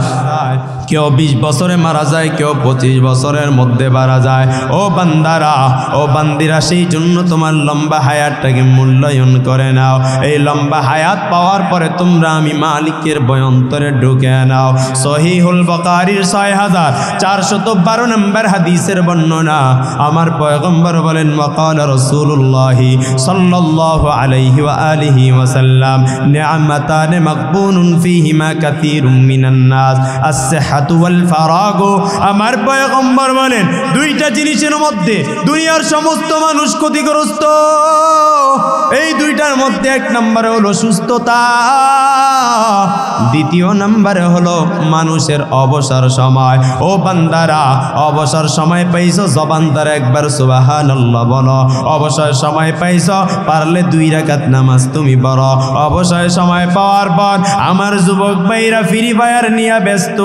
কেউ 20 বছরে মারা যায়, কেউ 25 বছরের মধ্যে মারা যায়। ও বান্দারা, ও বান্দিরা, সেই জন্য তোমার লম্বা হায়াতটাকে মূল্যায়ন করে নাও। এই লম্বা হায়াত পাওয়ার পরে তোমরা আমি মালিকের বয়ন্তরে ঢুকে নাও। সহিহুল বুখারীর 6412 নম্বর হাদিসের বর্ণনা। আমার পয়গম্বর বলেন, ওয়াকাল রাসূলুল্লাহ সাল্লাল্লাহু আলাইহি ওয়া আলিহি ওয়াসাল্লাম, নি'মাতান মাকবুনুন ফীহিমা কাসীরুম মিনান নাস, আস-সিহহাতু ওয়াল ফারাগু। আমার পয়গম্বর বলেন, দুইটা জিনিসের মধ্যে দুনিয়ার সমস্ত মানুষ ক্ষতিগ্রস্ত। এই দুইটার মধ্যে এক নম্বরে হলো সুস্থতা, দ্বিতীয় নম্বরে হলো মানুষের অবসর সময়। ও বান্দারা, অবসর সময় পাইছো, জবান দ্বারা একবার সুবহানাল্লাহ বলো। অবসর সময় পাইছো, পারলে 2 রাকাত নামাজ তুমি পড়ো। অবসর সময় পাওয়ার পর আমার যুবক ভাইরা ফ্রি ফায়ার নিয়ে ব্যস্ত,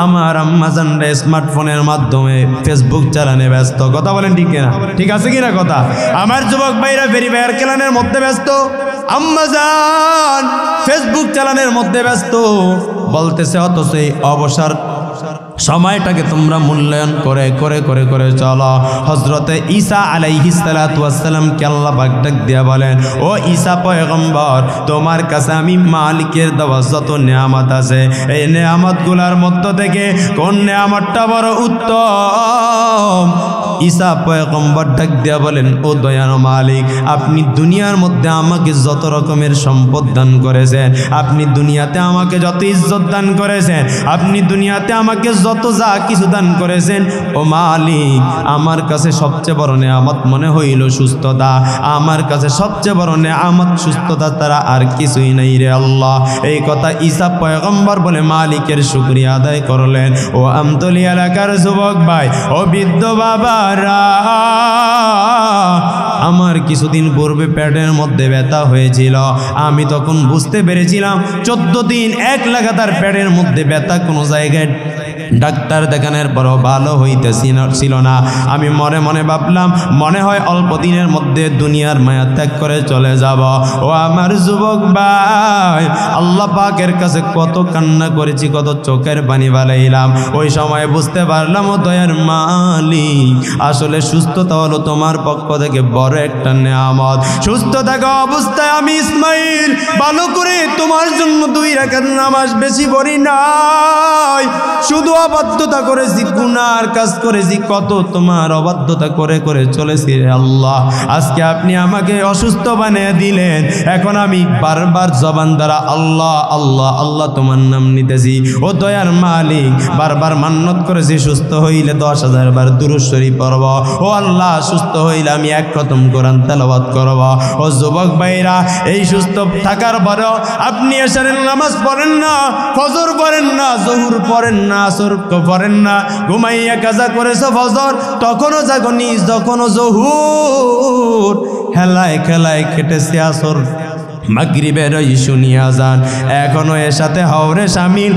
আমার আম্মাজানরা স্মার্টফোনের মাধ্যমে ফেসবুক চালানে ব্যস্ত। কথা বলেন ঠিক কিনা? ঠিক আছে কিনা কথা? আমার যুবক ভাইরা ফ্রি ফায়ার খেলানোর মধ্যে ব্যস্ত, আম্মাজান ফেসবুক চালানোর মধ্যে ব্যস্ত বলতেছে, অথচ এই অবসর সময়টাকে তোমরা মূল্যায়ন করে করে করে করে চলো। হযরতে ঈসা আলাইহিস সালাতু ওয়াস সালামকে আল্লাহ পাক ডাক দিয়া বলেন, ও ঈসা পয়গম্বর, তোমার কাছে আমি মালিকের দেওয়া যত নিয়ামত আছে, এই নিয়ামতগুলোর মধ্য থেকে কোন নিয়ামতটা বড় উত্তম? ঈসা পয়গম্বর ডাক দিয়া বলেন, ও দয়ার মালিক, আপনি দুনিয়ার মধ্যে আমাকে যত রকমের সম্পদ দান করেছেন, আপনি দুনিয়াতে আমাকে যত ইজ্জত দান করেছেন, আপনি দুনিয়াতে আমাকে যত যা কিছু দান করেছেন, ও মালিক, আমার কাছে সবচেয়ে বড় নিয়ামত মনে হইল সুস্থতা। আমার কাছে সবচেয়ে বড় নিয়ামত সুস্থতা, তারা আর কিছুই নাই রে আল্লাহ। এই কথা ঈসা পয়গম্বর বলে মালিকের শুকরিয়া আদায় করলেন। ও আমতলী এলাকার যুবক ভাই, ও বৃদ্ধ বাবারা, আমার কিছুদিন পূর্বে পেটের মধ্যে ব্যথা হয়েছিল। আমি তখন বুঝতে পেরেছিলাম 14 দিন এক লাগাতার পেটের মধ্যে ব্যথা, কোনো জায়গায় ডাক্তার দেখানোর পরও ভালো হইতেছিল না। আমি মনে মনে ভাবলাম, মনে হয় অল্প দিনের মধ্যে দুনিয়ার মায়া ত্যাগ করে চলে যাব। ও আমার যুবক ভাই, আল্লাহ পাকের কাছে কত কান্না করেছি, কত চোখের পানি বালাইলাম। ওই সময় বুঝতে পারলাম, ও দয়ার মালিক, আসলে সুস্থতা হলো তোমার পক্ষ থেকে বড় একটা নিয়ামত। সুস্থ থাকা অবস্থায় আমি ইসমাইল ভালো করে তোমার জন্য 2 রাকাত নামাজ বেশি পড়ি নাই, শুধু অবাধ্যতা করেছি, গুনার কাজ করেছি, কত তোমার অবাধ্যতা করে করে চলেছি রে আল্লাহ। আজকে আপনি আমাকে অসুস্থ বানিয়ে দিলেন, এখন আমি বারবার জবান দ্বারা আল্লাহ আল্লাহ আল্লাহ তোমার নাম নিতেছি। ও দয়ার মালিক, বারবার মান্নত করেছি, সুস্থ হইলে 10,000 বার দুরূদ শরীফ পড়ব। ও আল্লাহ, সুস্থ হইলে আমি 1 খতম কোরআন তেলাওয়াত করব। ও যুবক ভাইরা, এই সুস্থ থাকার পরেও আপনি এশারের নামাজ পড়েন না, ফজর পড়েন না, জোহর পড়েন না, আসর পড়েন না, ঘুমাইয়া কাজা করেছো ফজর, তখনও জাগনি, যখনও জোহর, খেলায় খেলায় কেটেছে আসর, মাগরিবের শুনিয়া যান, এখনো এর সাথে হাওরে শামিল,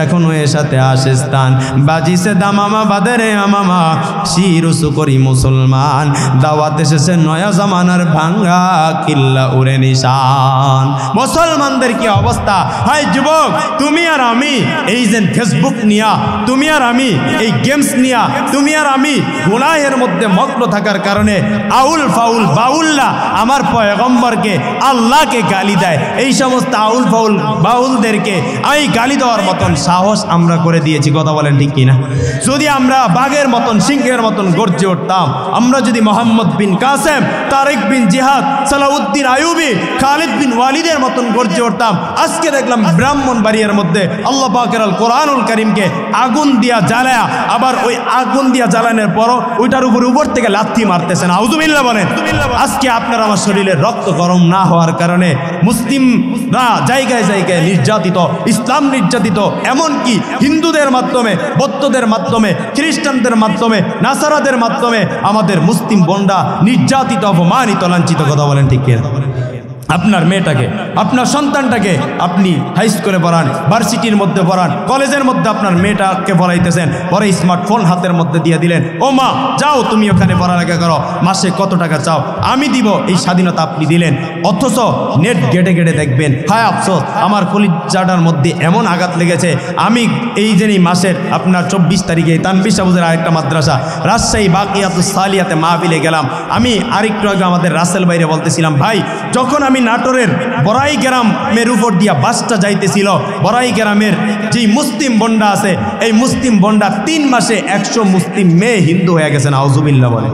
এখনো এর সাথে আসে স্থান, বাজিছে দামামা বাদেরে আমামা, শির উঁচু করি মুসলমান, দাওয়াত এসেছে নয়া জামানার ভাঙ্গা কিল্লা উড়ে নিশান। মুসলমানদের কি অবস্থা! হাই যুবক, তুমি আর আমি এই যে ফেসবুক নিয়া, তুমি আর আমি এই গেমস নিয়া, তুমি আর আমি গুনাহের মধ্যে মগ্ন থাকার কারণে আউল ফাউল বাউল্লা আমার পয়গম্বরকে, আল্লাহকে আমাকে গালি দেয়, এই সমস্ত আউল ফাউল বাউলদেরকে আমি গালি দেওয়ার মতন সাহস আমরা করে দিয়েছি। কথা বলেন ঠিক কিনা? যদি আমরা বাঘের মতন সিংহের মতন গর্জে উঠতাম, আমরা যদি মোহাম্মদ বিন কাসেম, তারেক বিন জিহাদ, সালাউদ্দিন আইয়ুবী, খালিদ বিন ওয়ালিদের মতন গর্জে উঠতাম, আজকে দেখলাম ব্রাহ্মণবাড়িয়ার মধ্যে আল্লাহ পাকের আল কোরআনুল কারীমকে আগুন দিয়া জ্বালায়া, আবার ওই আগুন দিয়া জ্বালানোর পরও ওইটার উপর থেকে লাথি মারতেছেন। আউযুবিল্লাহ বলেন। আজকে আপনার আমার শরীরের রক্ত গরম না হওয়ার কারণে মুসলিমরা জায়গায় জায়গায় নির্যাতিত, ইসলাম নির্যাতিত, এমনকি হিন্দুদের মাধ্যমে, বৌদ্ধদের মাধ্যমে, খ্রিস্টানদের মাধ্যমে, নাসারাদের মাধ্যমে আমাদের মুসলিম বোনরা নির্যাতিত, অপমানিত, লাঞ্ছিত। কথা বলেন ঠিক কিনা? আপনার মেয়েটাকে, আপনার সন্তানটাকে আপনি হাই স্কুলে পড়ান, ভার্সিটির মধ্যে পড়ান, কলেজের মধ্যে আপনার মেয়েটাকে পড়াইতেছেন, পরে স্মার্টফোন হাতের মধ্যে দিয়ে দিলেন, ও মা যাও তুমি ওখানে পড়ালেখা করো, মাসে কত টাকা চাও, আমি দিব, এই স্বাধীনতা আপনি দিলেন। অথচ নেট গেটে গেটে দেখবেন, হায় আফসোস, আমার কলিজাটার মধ্যে এমন আঘাত লেগেছে। আমি এই যে মাসের আপনার 24 তারিখে তানভীর সাহুজের আরেকটা মাদ্রাসা রাজশাহী বাকিয়াতুস সালিয়াতে মাহফিলে গেলাম। আমি আরেকটু আগে আমাদের রাসেল বাইরে বলতেছিলাম, ভাই যখন আমি নাটোরের বড়াই গ্রামের উপর দিয়া বাসটা যাইতেছিল, বড়াই গ্রামের যেই মুসলিম বন্ডা আছে, এই মুসলিম বন্ডা 3 মাসে 100 মুসলিম মেয়ে হিন্দু হয়ে গেছেন। আউযুবিল্লাহ বলে।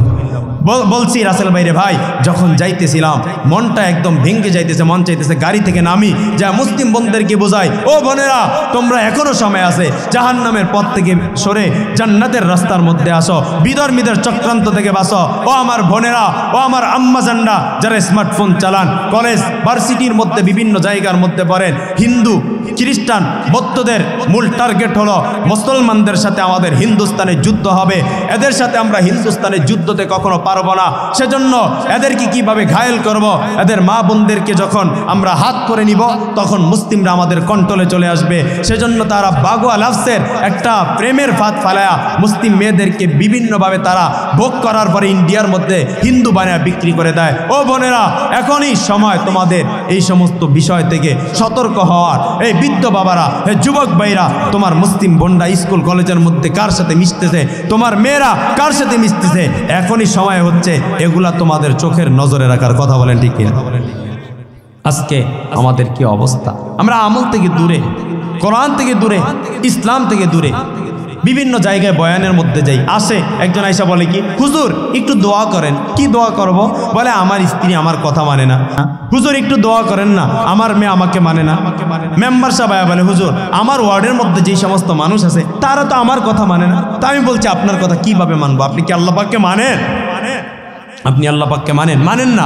বলছি রাসেল ভাইরে, ভাই যখন যাইতেছিলাম মনটা একদম ভেঙে যাইতেছে, মন চাইতেছে গাড়ি থেকে নামি যা মুসলিম বোনদেরকে বোঝাই, ও বোনেরা তোমরা এখনো সময় আছে, জাহান্নামের পথ থেকে সরে জান্নাতের রাস্তার মধ্যে আসো, বিধর্মীদের চক্রান্ত থেকে বাঁচো। ও আমার বোনেরা, ও আমার আম্মা জানরা যারা স্মার্টফোন চালান, কলেজ ভার্সিটির মধ্যে বিভিন্ন জায়গার মধ্যে পড়েন, হিন্দু খ্রিস্টান বৌদ্ধদের মূল টার্গেট হলো মুসলমানদের সাথে আমাদের হিন্দুস্তানে যুদ্ধ হবে, এদের সাথে আমরা হিন্দুস্তানের যুদ্ধতে কখনো পারবো না। সেজন্য এদেরকে কিভাবে ঘায়েল করব, এদের মা বোনদেরকে যখন আমরা হাত করে নিব তখন মুসলিমরা আমাদের কন্ট্রোলে চলে আসবে। সেজন্য তারা বাগুয়া লাফসের একটা প্রেমের ফাঁদ ফালায়া মুসলিম মেয়েদেরকে বিভিন্নভাবে তারা ভোগ করার পরে ইন্ডিয়ার মধ্যে হিন্দু বানায় বিক্রি করে দেয়। ও বোনেরা, এখনই সময় তোমাদের এই সমস্ত বিষয় থেকে সতর্ক হওয়ার। এই বৃদ্ধ বাবারা, হে যুবক ভাইরা, তোমার মুসলিম বোনরা স্কুল কলেজের মধ্যে কার সাথে মিশতেছে, তোমার মেয়েরা কার সাথে মিশতেছে, এখনই সময় হচ্ছে এগুলা তোমাদের চোখের নজরে রাখার। কথা বলেন ঠিক কিনা? আজকে আমাদের কি অবস্থা? আমরা আমল থেকে দূরে, কোরআন থেকে দূরে, ইসলাম থেকে দূরে, বিভিন্ন জায়গায় বয়ানের মধ্যে যাই, আসে একজন আইসা বলে কি, হুজুর একটু দোয়া করেন। কি দোয়া করব? বলে আমার স্ত্রী আমার কথা মানে না। হুজুর একটু দোয়া করেন না, আমার মেয়ে আমাকে মানে না। মেম্বার সাহেব বলে, হুজুর আমার ওয়ার্ডের মধ্যে যেই সমস্ত মানুষ আছে তারা তো আমার কথা মানে না। তা আমি বলছি আপনার কথা কিভাবে মানবো? আপনি কি আল্লাহ পাককে মানেন? আপনি আল্লাহ পাককে মানেন? মানেন না।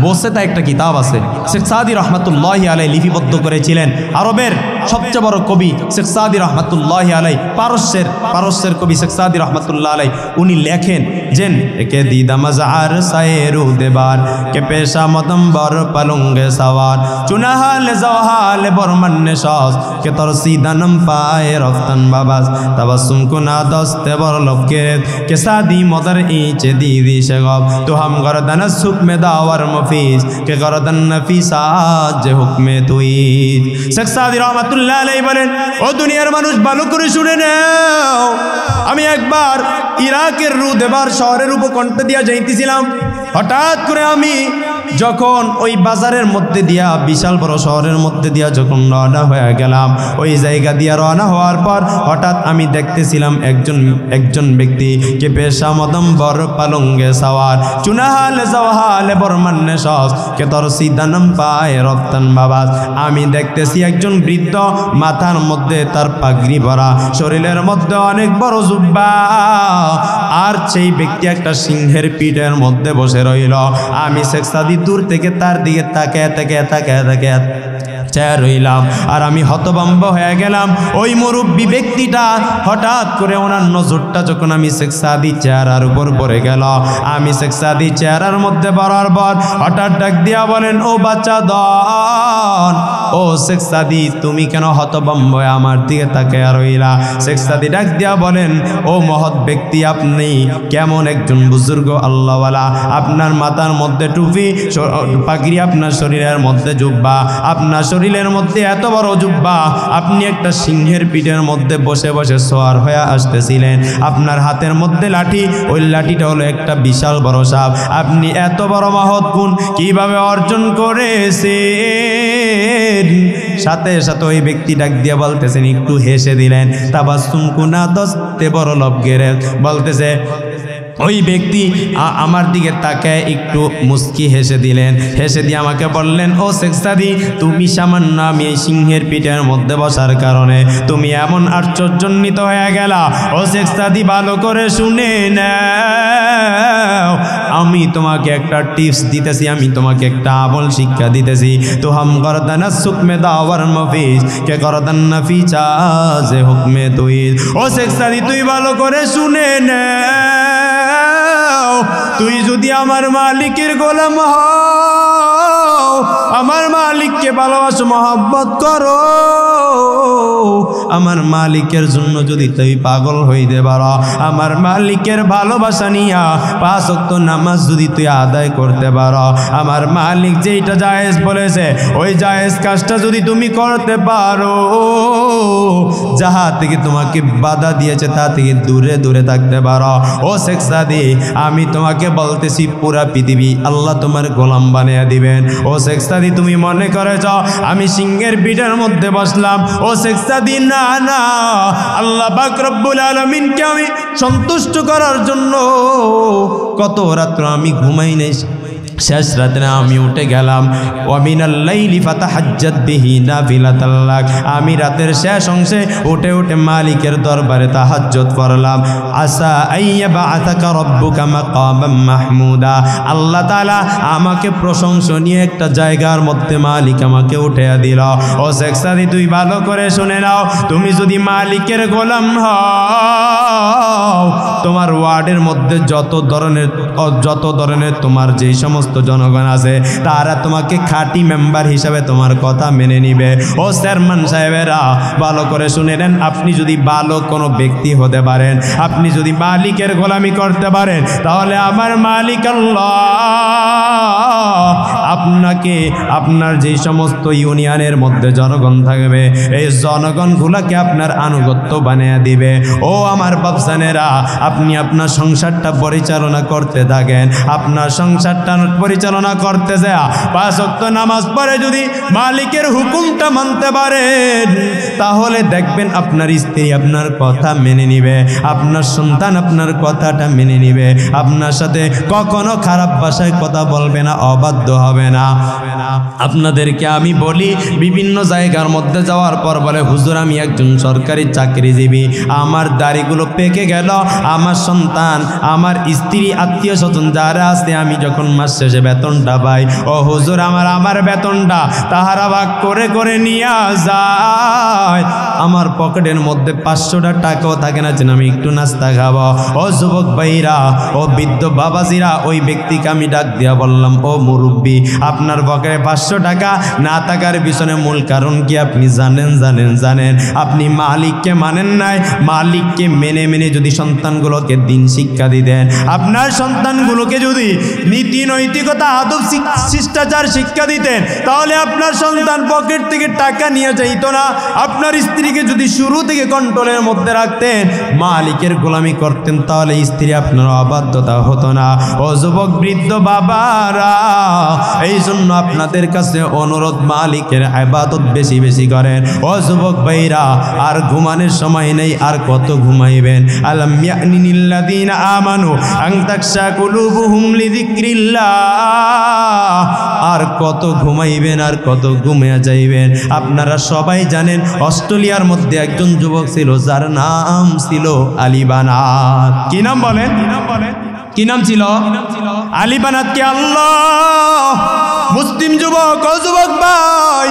বসে তা একটা কিতাব আছে, শেখ সাদি রহমাতুল্লাহি আলাইহি লিপিবদ্ধ করেছিলেন। আরবের সবচেয়ে বড় কবি শেখ সাদি রহমাতুল্লাহি আলাইহি, পারস্যের কবি শেখ সাদি রহমাতুল্লাহ আলাইহি, উনি লেখেন যেন কে দিদা মজআর সায়রু দেবার কে পেশা মদম্বর পালুঙ্গে সওয়ার চুনাহাল জওহাল বরমন্নে শাস কে তরসিদানম পায়ে রফতান বাবাস তাবাসসুম কুনা দস্তে বর লবকে কে সাদি মদর ইচে দিদি শেগব তো हम गर्दन सुख में दावर मफीज के गर्दन नफीसा जे हुक्मे तुई। শেখ সাদি রহমাতুল্লাহ আলাইহি বলেন, ও দুনিয়ার মানুষ ভালো করে শুনে নাও, আমি একবার ইরাকের রুদেবার শহরের উপকণ্ঠ দিয়া যাইতেছিলাম। হঠাৎ করে আমি যখন ওই বাজারের মধ্যে দিয়া, বিশাল বড় শহরের মধ্যে দিয়া যখন রওনা হয়ে গেলাম, ওই জায়গা দিয়া রওনা হওয়ার পর হঠাৎ আমি দেখতেছিলাম একজন ব্যক্তি কে পেশা মদম্বর পালঙ্গে সওয়ার চুনাহাল জওহাল বরমান্নে শাস কে তরসিদানম পায়ে রফতান বাবাস। আমি দেখতেছি একজন বৃদ্ধ, মাথার মধ্যে তার পাগড়ি ভরা, শরীরের মধ্যে অনেক বড় জুব্বা, আর সেই ব্যক্তি একটা সিংহের পিঠের মধ্যে বসে রইল। আমি শেখ সাদি দূর থেকে তার দিকে তাকায় রইলাম, আর আমি হতভম্ব হয়ে গেলাম। ওই মুরব্বী ব্যক্তিটা হঠাৎ করে ওনার নজরটা যখন আমি শেখ সাদি চেহারার উপর পড়ে গেল, আমি শেখ সাদি চেহারার মধ্যে পড়ার পর হঠাৎ ডাক দিয়া বলেন, ও বাচ্চা দন, ও শেখ সাদি তুমি কেন হতভম্ব হয়ে আমার দিকে তাকিয়ে রইলা? শেখ সাদি ডাক দিয়া বলেন, ও মহৎ ব্যক্তি, আপনি কেমন একজন বুজুর্গ আল্লাহওয়ালা, আপনার মাথার মধ্যে টুপি, পাগড়ি, আপনার শরীরের মধ্যে জুব্বা, আপনার শরীরের মধ্যে এত বড় জুব্বা, আপনি একটা সিংহের পিঠের মধ্যে বসে বসে সওয়ার হয়ে আসতেছিলেন, আপনার হাতের মধ্যে লাঠি, ওই লাঠিটা হলো একটা বিশাল বড় সাপ, আপনি এত বড় মহৎ গুণ কিভাবে অর্জন করেছেন? সাথে সাথে ওই ব্যক্তি ডাক দিয়ে বলতেছেন, একটু হেসে দিলেন, তাবাসসুম কুনা দস্তে বড় লব গেরে বলতেছে, ওই ব্যক্তি আমার দিকে তাকায় একটু মুস্কি হেসে দিলেন, হেসে দিয়ে আমাকে বললেন, ও শেখ সাদি, তুমি সামান্য আমি এই সিংহের পিঠের মধ্যে বসার কারণে তুমি এমন আশ্চর্যান্বিত হয়ে গেলা। ও শেখ সাদি, ভালো করে শুনে নাও, আমি তোমাকে একটা টিপস দিতেছি, আমি তোমাকে একটা আমল শিক্ষা দিতেছি। তো হাম করদানা সুকমে দাওয়ার মফিজ কে করদান নফিচা যে হুকমে তুই। ও শেখ সাদি, তুই ভালো করে শুনে না, তুই যদি আমার মালিকের গোলাম হও, আমার মালিককে ভালোবাসো, মহব্বত করো, আমার মালিকের জন্য যদি তুই পাগল হইতে পারো, আমার মালিকের ভালোবাসা নিয়া 5 ওয়াক্ত নামাজ যদি তুই আদায় করতে পারো, আমার মালিক যেটা জায়েজ বলেছে ওই জায়েজ কাজটা যদি তুমি করতে পারো, যাহা থেকে তোমাকে বাধা দিয়েছে তা থেকে দূরে দূরে থাকতে পারো। ও শেখ সাদি, আমি তোমাকে বলতেছি, পুরা পৃথিবী আল্লাহ তোমার গোলাম বানিয়ে দিবেন। ও শেখ সাদি, তুমি মনে করেছ আমি সিংহের পিঠের মধ্যে বসলাম? ও শেখ সাদি, না না, আল্লাহ পাক রব্বুল আলামিনকে আমি সন্তুষ্ট করার জন্য কত রাত্র আমি ঘুমাই নাই, শেষ রাতে আমি উঠে গেলাম, ওয়ামিনাল লাইলি ফাতাহাজ্জাত বিহি নাফিলাতাল লাক, আমি রাতের শেষ অংশে উঠে উঠে মালিকের দরবারে তাহাজ্জুদ পড়লাম। আসা আইয়াবাআতাকা রাব্বুকা মাকামান মাহমুদা, আল্লাহ তাআলা আমাকে প্রশংসনীয় একটা জায়গার মধ্যে মালিক আমাকে উঠিয়ে দিল। ও শেখ সাদি, তুই ভালো করে শুনে নাও, তুমি যদি মালিকের গোলাম হও, তোমার ওয়ার্ডের মধ্যে যত ধরনের তোমার যেই সমস্ত জনগণ আছে তারা তোমাকে খাঁটি মেম্বার হিসাবে তোমার কথা মেনে নিবে। ও চেয়ারম্যান সাহেবেরা, ভালো করে শুনে নেন, আপনি যদি ভালো কোনো ব্যক্তি হতে পারেন, আপনি যদি মালিকের গোলামি করতে পারেন, তাহলে আমার মালিক আল্লাহ আপনাকে, আপনার যেই সমস্ত ইউনিয়নের মধ্যে জনগণ থাকবে, এই জনগণগুলোকে আপনার আনুগত্য বানিয়ে দিবে। ও আমার বাপসানেরা, আপনি আপনার সংসারটা পরিচালনা করতে থাকেন, আপনার সংসারটা পরিচালনা করতে যায় 5 ওয়াক্ত নামাজ পড়ে যদি মালিকের হুকুমটা মানতে পারেন, তাহলে দেখবেন আপনার স্ত্রী আপনার কথা মেনে নিবে, আপনার সন্তান আপনার কথাটা মেনে নিবে, আপনার সাথে কখনো খারাপ ভাষায় কথা বলবে না, অবাধ্য হবে না। আপনাদেরকে আমি বলি, বিভিন্ন জায়গার মধ্যে যাওয়ার পর বলে, হুজুর আমি একজন সরকারি চাকরিজীবী, আমার দাড়িগুলো পেকে গেল, আমার সন্তান, আমার স্ত্রী, আত্মীয় স্বজন যারা আছে, আমি যখন মাস শেষে বেতনটা পাই, ও হুজুর আমার বেতনটা তাহারা ভাগ করে করে নিয়ে যায়, আমার পকেটের মধ্যে 500টা টাকাও থাকে না যেন আমি একটু নাস্তা খাবো। ও যুবক ভাইরা, ও বৃদ্ধ বাবাজিরা, ওই ব্যক্তিকে আমি ডাক দিয়া বললাম, ও মুরব্বী, আপনার পকেটে 500 টাকা না থাকার পিছনে মূল কারণ কি আপনি জানেন? আপনি মালিককে মানেন নাই। মালিককে মেনে মেনে যদি সন্তানগুলোকে দিন শিক্ষা দিতেন, আপনার সন্তানগুলোকে যদি নীতি নৈতিকতা, আদব, শিষ্টাচার শিক্ষা দিতেন, তাহলে আপনার সন্তান পকেট থেকে টাকা নিয়ে যাইতো না। আপনার স্ত্রীকে যদি শুরু থেকে কন্ট্রোলের মধ্যে রাখতেন, মালিকের গোলামি করতেন, তাহলে স্ত্রী আপনার অবাধ্যতা হতো না। ও যুবক বৃদ্ধ বাবারা, এই জন্য আপনাদের কাছে অনুরোধ, মালিকের ইবাদত বেশি বেশি করেন। ও যুবক ভাইরা, আর ঘুমানোর সময় নেই, আর কত ঘুমাইবেন? আলাম ইয়ানিল্লাযীনা আমানু আন তাকশা কুলুবুহুম লিযিকরিল্লাহ, আর কত ঘুমাইবেন, আর কত ঘুমিয়ে যাইবেন? আপনারা সবাই জানেন, অস্ট্রেলিয়ার মধ্যে একজন যুবক ছিল, যার নাম ছিল আলী বানাত। কি নাম বলেন? কি নাম ছিল? আলী বানাত। কে আল্লাহ, মুসলিম যুবক, ও যুবক ভাই,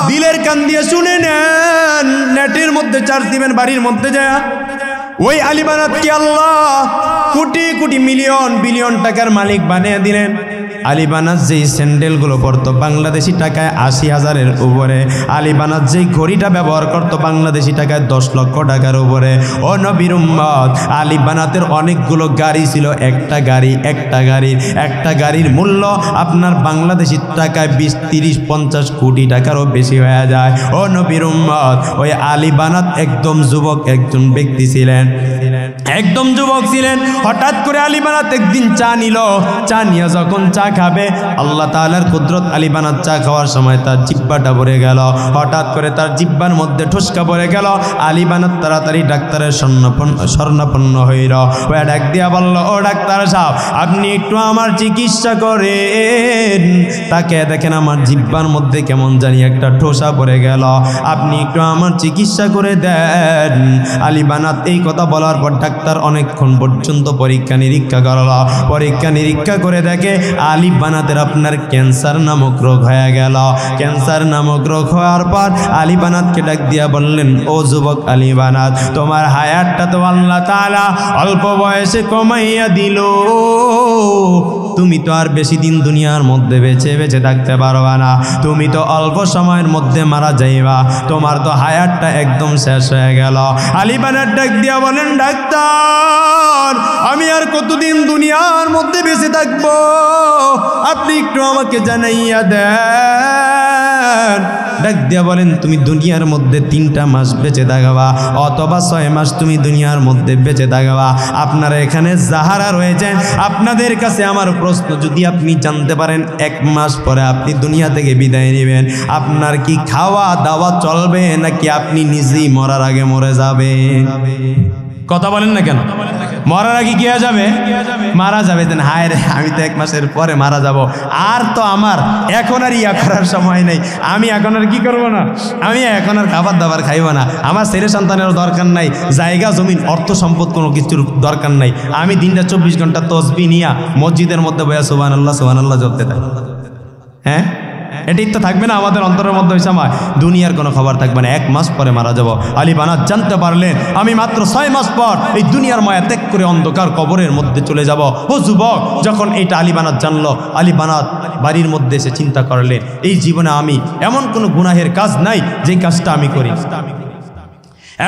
দিলের কান দিয়ে শুনে নেন, নেটের মধ্যে চার্জ দিবেন বাড়ির মধ্যে যায়। ওই আলী বানাত কি আল্লাহ কোটি কোটি মিলিয়ন বিলিয়ন টাকার মালিক বানিয়ে দিলেন। আলী বানাত যেই স্যান্ডেলগুলো পরতো বাংলাদেশি টাকায় ৮০,০০০-এর উপরে, আলী বানাত যেই ঘড়িটা ব্যবহার করতো বাংলাদেশি টাকায় ১০ লক্ষ টাকার উপরে। ও নবীর উম্মত, আলী বানাতের অনেকগুলো গাড়ি ছিল, একটা গাড়ির মূল্য আপনার বাংলাদেশি টাকায় ২০, ৩০, ৫০ কোটি টাকারও বেশি হয়ে যায়। ও নবীর উম্মত, ওই আলী বানাত একদম যুবক একজন ব্যক্তি ছিলেন, একদম যুবক ছিলেন। হঠাৎ করে আলী বানাত একদিন চা নিল, চা নিয়ে যখন চা খাবে, আল্লাহ তাআলার কুদরত, আলী বানাত চা খাওয়ার সময় তার জিহ্বাটা ভরে গেল। হঠাৎ করে তার জিহ্বার মধ্যে ঠুসকা পড়ে গেল। আলী বানাত তাড়াতাড়ি ডাক্তারের শরণাপন্ন হইল। ওই ডাক দিয়া বলল, ও ডাক্তার সাহেব, আপনি একটু আমার চিকিৎসা করেন। তাকে দেখেন আমার জিহ্বার মধ্যে কেমন জানি একটা ঠোসা পড়ে গেল, আপনি একটু আমার চিকিৎসা করে দেন। আলী বানাত এই কথা বলার পর ডাক্তার অনেকক্ষণ পর্যন্ত পরীক্ষা নিরীক্ষা করল। পরীক্ষা নিরীক্ষা করে দেখে আলী বানাতের আপনার ক্যান্সার নামক রোগ হয়ে গেল। ক্যান্সার নামক রোগ হওয়ার পর আলী বানাতকে ডাক দিয়া বললেন, ও যুবক আলী বানাত, তোমার হায়াতটা তো আল্লাহ তাআলা অল্প বয়সে কমাইয়া দিল, তুমি তো আর বেশি দিন দুনিয়ার মধ্যে বেঁচে থাকতে পারবা না, তুমি তো অল্প সময়ের মধ্যে মারা যাইবা, তোমার তো হায়াতটা একদম শেষ হয়ে গেল। আলী বানাত ডাক দিয়া বলেন, ডাক্তার, আমি আর কতদিন দুনিয়ার মধ্যে বেঁচে থাকবো, আপনি একটু আমাকে জানাইয়া দেন। ডাক দিয়া বলেন, তুমি দুনিয়ার মধ্যে 3টা মাস বেঁচে থাকবা, অথবা 6 মাস তুমি দুনিয়ার মধ্যে বেঁচে থাকবা। আপনারা এখানে যাহারা রয়েছেন, আপনাদের কাছে আমার প্রশ্ন, যদি আপনি জানতে পারেন 1 মাস পরে আপনি দুনিয়া থেকে বিদায় নেবেন, আপনার কি খাওয়া দাওয়া চলবে, নাকি আপনি নিজেই মরার আগে মরে যাবেন? কথা বলেন না কেন? মরার আগে কি হয়ে যাবে? মারা যাবে। দেন হায় রে, আমি তো 1 মাসের পরে মারা যাব, আর তো আমার এখন আর ইয়া করার সময় নেই, আমি এখন আর কি করবো না, আমি এখন আর খাবার দাবার খাইব না, আমার ছেলে সন্তানেরও দরকার নাই, জায়গা জমিন অর্থ সম্পদ কোনো কিছুর দরকার নাই, আমি দিনটা 24 ঘন্টা তসবিহ নিয়া মসজিদের মধ্যে বয়া সুবহানাল্লাহ সুবহানাল্লাহ জপতে থাকি। হ্যাঁ, এটাই তো থাকবে না আমাদের অন্তরের মধ্যে ওই সময়? দুনিয়ার কোনো খবর থাকবে না, 1 মাস পরে মারা যাব। আলী বানাত জানতে পারলেন, আমি মাত্র 6 মাস পর এই দুনিয়ার মায়া ত্যাগ করে অন্ধকার কবরের মধ্যে চলে যাব। ও যুবক, যখন এইটা আলী বানাত জানলো, আলী বানাত বাড়ির মধ্যে এসে চিন্তা করলেন, এই জীবনে আমি এমন কোনো গুনাহের কাজ নাই যে কাজটা আমি করি,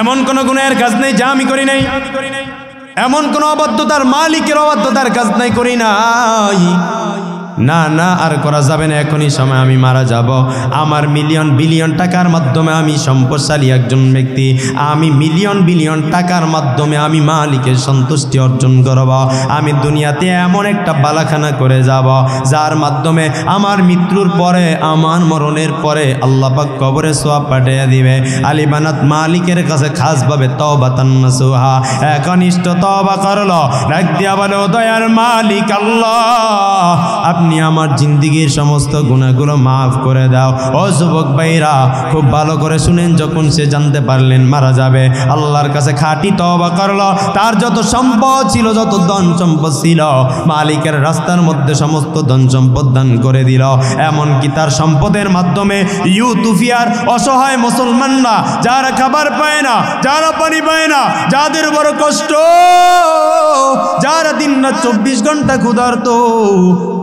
এমন কোনো গুনাহের কাজ নেই যা আমি করি নাই, এমন কোনো অবাধ্যতার মালিকের অবাধ্যতার কাজ নাই করি নাই। না না, আর করা যাবে না, এখনই সময়, আমি মারা যাব। আমার মিলিয়ন বিলিয়ন টাকার মাধ্যমে আমি সম্পদশালী একজন ব্যক্তি, আমি মিলিয়ন বিলিয়ন টাকার মাধ্যমে আমি মালিকের সন্তুষ্টি অর্জন করব। আমি দুনিয়াতে এমন একটা বালাখানা করে যাব যার মাধ্যমে আমার মৃত্যুর পরে, আমার মরণের পরে আল্লাহ পাক কবরে সওয়াব পাঠিয়ে দিবে। আলী বানাত মালিকের কাছে খাসভাবে তওবাতান নাসুহা একনিষ্ঠ তওবা করলো, ডাক দিয়া বলে, ও দয়ার মালিক আল্লাহ, আপনি আমার জিন্দেগীর সমস্ত গুনাহগুলো মাফ করে দাও। ও যুবক ভাইরা, খুব ভালো করে শুনেন, যখন সে জানতে পারলেন মারা যাবে, আল্লাহর কাছে খাঁটি তওবা করলো। তার যত সম্পদ ছিল, যত ধন সম্পদ ছিল, মালিকের রাস্তার মধ্যে সমস্ত ধন সম্পদ দান করে দিল। এমনকি তার সম্পদের মাধ্যমে ইউতুফিয়ার অসহায় মুসলমানরা, যারা খাবার পায় না, যারা পানি পায় না, যাদের বড় কষ্ট, যারা দিন-রাত 24 ঘন্টা ক্ষুধার্ত,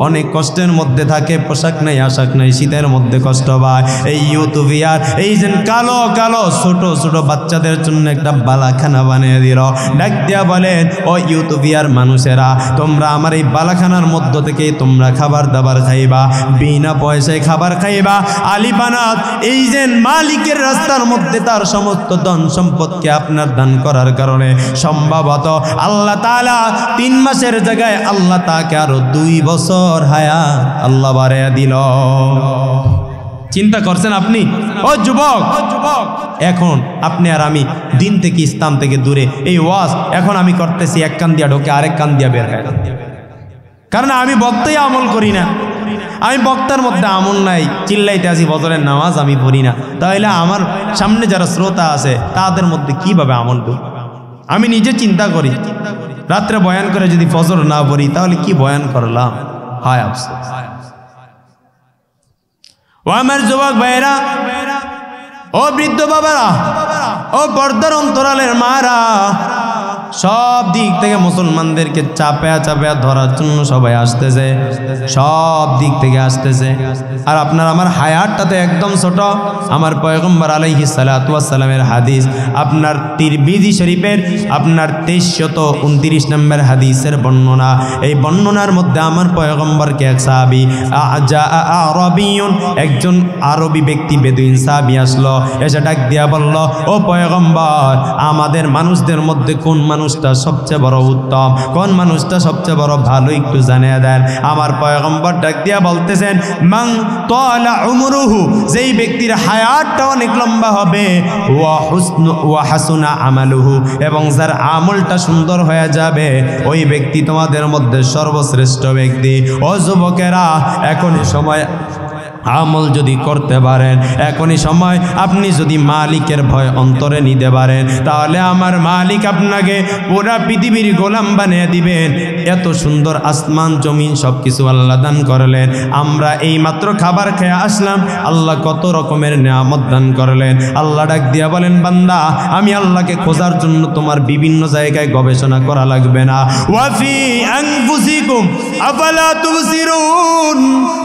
অনেক কষ্টের মধ্যে থাকে, পোশাক নাই, আশাক নাই, শীতের মধ্যে কষ্ট পায়, এই ইউতুফিয়ার এই যে কালো কালো ছোট ছোট বাচ্চাদের জন্য একটা বালাখানা বানিয়ে দিল। ডাক দিয়া বলেন, ও ইউতুফিয়ার মানুষেরা, তোমরা আমার এই বালাখানার মধ্য থেকে তোমরা খাবার দাবার খাইবা, বিনা পয়সায় খাবার খাইবা। আলী বানাত এই যে মালিকের রাস্তার মধ্যে তার সমস্ত ধন সম্পদকে আপনার দান করার কারণে সম্ভবত আল্লাহ তাআলা 3 মাসের জায়গায় আল্লাহ তাকে আরো 2 বছর হায়াত আল্লাহ বাড়াইয়া দিল। চিন্তা করছেন আপনি? ও যুবক, এখন আপনি আর আমি দিন থেকে, ইসলাম থেকে দূরে, এই ওয়াজ এখন আমি করতেছি, এক কান দিয়া ঢোকে আরেক কান দিয়া বের হয়, কারণ আমি বক্তাই আমল করি না, আমি বক্তার মধ্যে আমল নাই, চিল্লাইতে আসি ফজরের নামাজ আমি পড়ি না, তাহলে আমার সামনে যারা শ্রোতা আছে তাদের মধ্যে কিভাবে আমল করব? আমি নিজে চিন্তা করি, রাত্রে বয়ান করে যদি ফজর না পড়ি তাহলে কি বয়ান করলাম? হায় আফসোস। ও আমার যুবক ভাইরা, ও বৃদ্ধ বাবারা, ও পর্দার অন্তরালের মারা, সব দিক থেকে মুসলমানদেরকে চাপা চাপা ধরার জন্য সবাই আসতেছে, সব দিক থেকে আসতেছে। আর আপনার আমার হায়াতটা তো একদম ছোট। আমার পয়গম্বর আলাইহিস সালাতু ওয়াস সালামের হাদিস, আপনার তিরমিজি শরীফের আপনার 2329 নম্বর হাদিসের বর্ণনা। এই বর্ণনার মধ্যে আমার পয়গম্বরকে এক সাহাবী আরবিয়ুন, একজন আরবি ব্যক্তি বেদুইন সাহাবী আসলো, এসে ডাক দিয়া বলল, ও পয়গম্বর, আমাদের মানুষদের মধ্যে কোন মানুষটা সবচেয়ে বড় উত্তম, কোন মানুষটা সবচেয়ে বড় ভালো, একটু জানিয়ে দেন। আমার পয়গম্বর ডাক দিয়া বলতেছেন, মান তালা উমরুহু, যেই ব্যক্তির হায়াতটা অনেক লম্বা হবে, ওয়া হাসুনা আমালুহু, এবং যার আমলটা সুন্দর হয়ে যাবে, ওই ব্যক্তি তোমাদের মধ্যে সর্বশ্রেষ্ঠ ব্যক্তি। ও যুবকেরা, এখনই সময় আমল যদি করতে পারেন, এখনই সময় আপনি যদি মালিকের ভয় অন্তরে নিতে পারেন, তাহলে আমার মালিক আপনাকে পুরা পৃথিবীর গোলাম বানিয়ে দিবেন। এত সুন্দর আসমান জমিন সব কিছু আল্লাহ দান করলেন। আমরা এই মাত্র খাবার খেয়ে আসলাম, আল্লাহ কত রকমের নিয়ামত দান করলেন। আল্লাহ ডাক দিয়া বলেন, বান্দা, আমি আল্লাহকে খোঁজার জন্য তোমার বিভিন্ন জায়গায় গবেষণা করা লাগবে না। ওয়াফি আনফুসিকুম আফালা তুবসিরুন,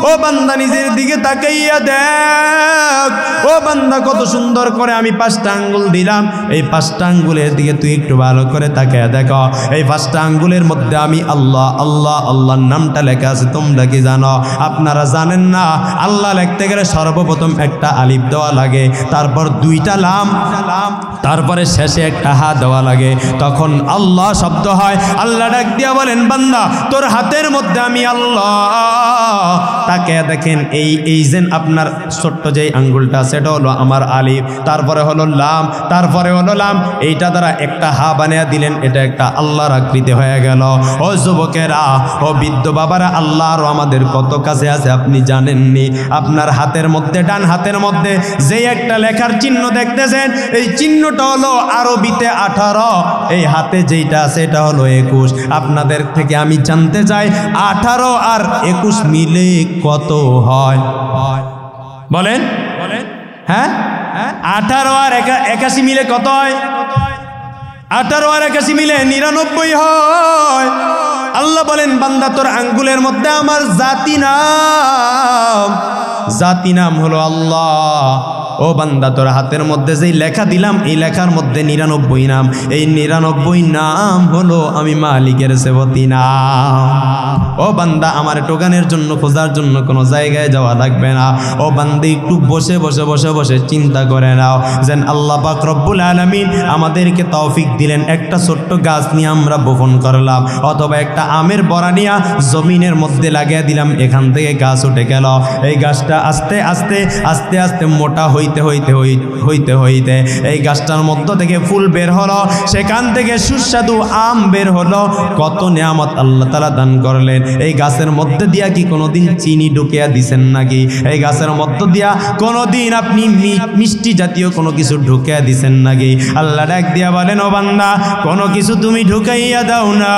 ও বান্দা নিজের দিকে তাকাইয়া দেখ। ও বান্দা, কত সুন্দর করে আমি 5টা আঙ্গুল দিলাম, এই 5টা আঙ্গুলের দিকে তুই একটু ভালো করে তাকাইয়া দেখো। এই 5টা আঙ্গুলের মধ্যে আমি আল্লাহ আল্লাহ আল্লাহর নামটা লেখা আছে। তোমরা কি জানো? আপনারা জানেন না, আল্লাহ লিখতে গেলে সর্বপ্রথম একটা আলিফ দেওয়া লাগে, তারপর 2টা লাম, তারপরে শেষে একটা হা দেওয়া লাগে, তখন আল্লাহ শব্দ হয়। আল্লাহ ডাক দিয়া বলেন, বান্দা, তোর হাতের মধ্যে আমি আল্লাহ, তাকে দেখেন, এই যে আপনার ছোট্ট যেই আঙ্গুলটা, সেটা হলো আমার আলিফ, তারপরে হলো লাম, তারপরে হলো লাম, এইটা দ্বারা একটা হা বানিয়ে দিলেন, এটা একটা আল্লাহর আকৃতি হয়ে গেল। ও যুবকেরা, ও বৃদ্ধ বাবারা, আল্লাহ আরো আমাদের কত কাছে আছে আপনি জানেননি? আপনার হাতের মধ্যে, ডান হাতের মধ্যে যে একটা লেখার চিহ্ন দেখতেছেন, এই চিহ্নটা হলো আরবিতে 18, এই হাতে যেইটা আছে এটা হলো 21। আপনাদের থেকে আমি জানতে চাই, 18 আর 21 মিলে কত হয়? বলেন, হ্যাঁ, 18 আর 81 মিলে কত হয়? 18 আর 81 মিলে 99 হয়। আল্লাহ বলেন, বান্দা, তোর আঙ্গুলের মধ্যে আমার জাতি নাম হলো আল্লাহ। ও বান্দা, তোর হাতের মধ্যে যেই লেখা দিলাম, এই লেখার মধ্যে 99 নাম, এই 99 নাম হলো আমি মালিকের সেবতী নাম। ও বান্দা, আমার টোকানের জন্য, খোঁজার জন্য কোনো জায়গায় যাওয়া লাগবে না। ও বান্দা, একটু বসে বসে বসে বসে চিন্তা করে নাও, যেন আল্লাহ পাক রব্বুল আলামিন আমাদেরকে তৌফিক দিলেন, একটা ছোট্ট গাছ নিয়ে আমরা বপন করলাম, অথবা একটা আমের বড়া নিয়ে জমিনের মধ্যে লাগিয়ে দিলাম, এখান থেকে গাছ উঠে গেল। এই গাছটা আস্তে আস্তে আস্তে আস্তে মোটা হইতে এই গাছটার মধ্য থেকে ফুল বের হলো, সেখান থেকে সুস্বাদু আম বের হলো। কত নিয়ামত আল্লাহ তাআলা দান করলেন। এই গাছের মধ্যে দিয়া কি কোনোদিন চিনি ঢুকিয়া দিছেন নাকি? এই গাছের মধ্য দিয়া কোনোদিন আপনি মিষ্টি জাতীয় কোনো কিছু ঢুকিয়া দিছেন নাকি? আল্লাহ ডাক দিয়া বলেন, ও বান্দা, কোনো কিছু তুমি ঢুকাইয়া দাও না।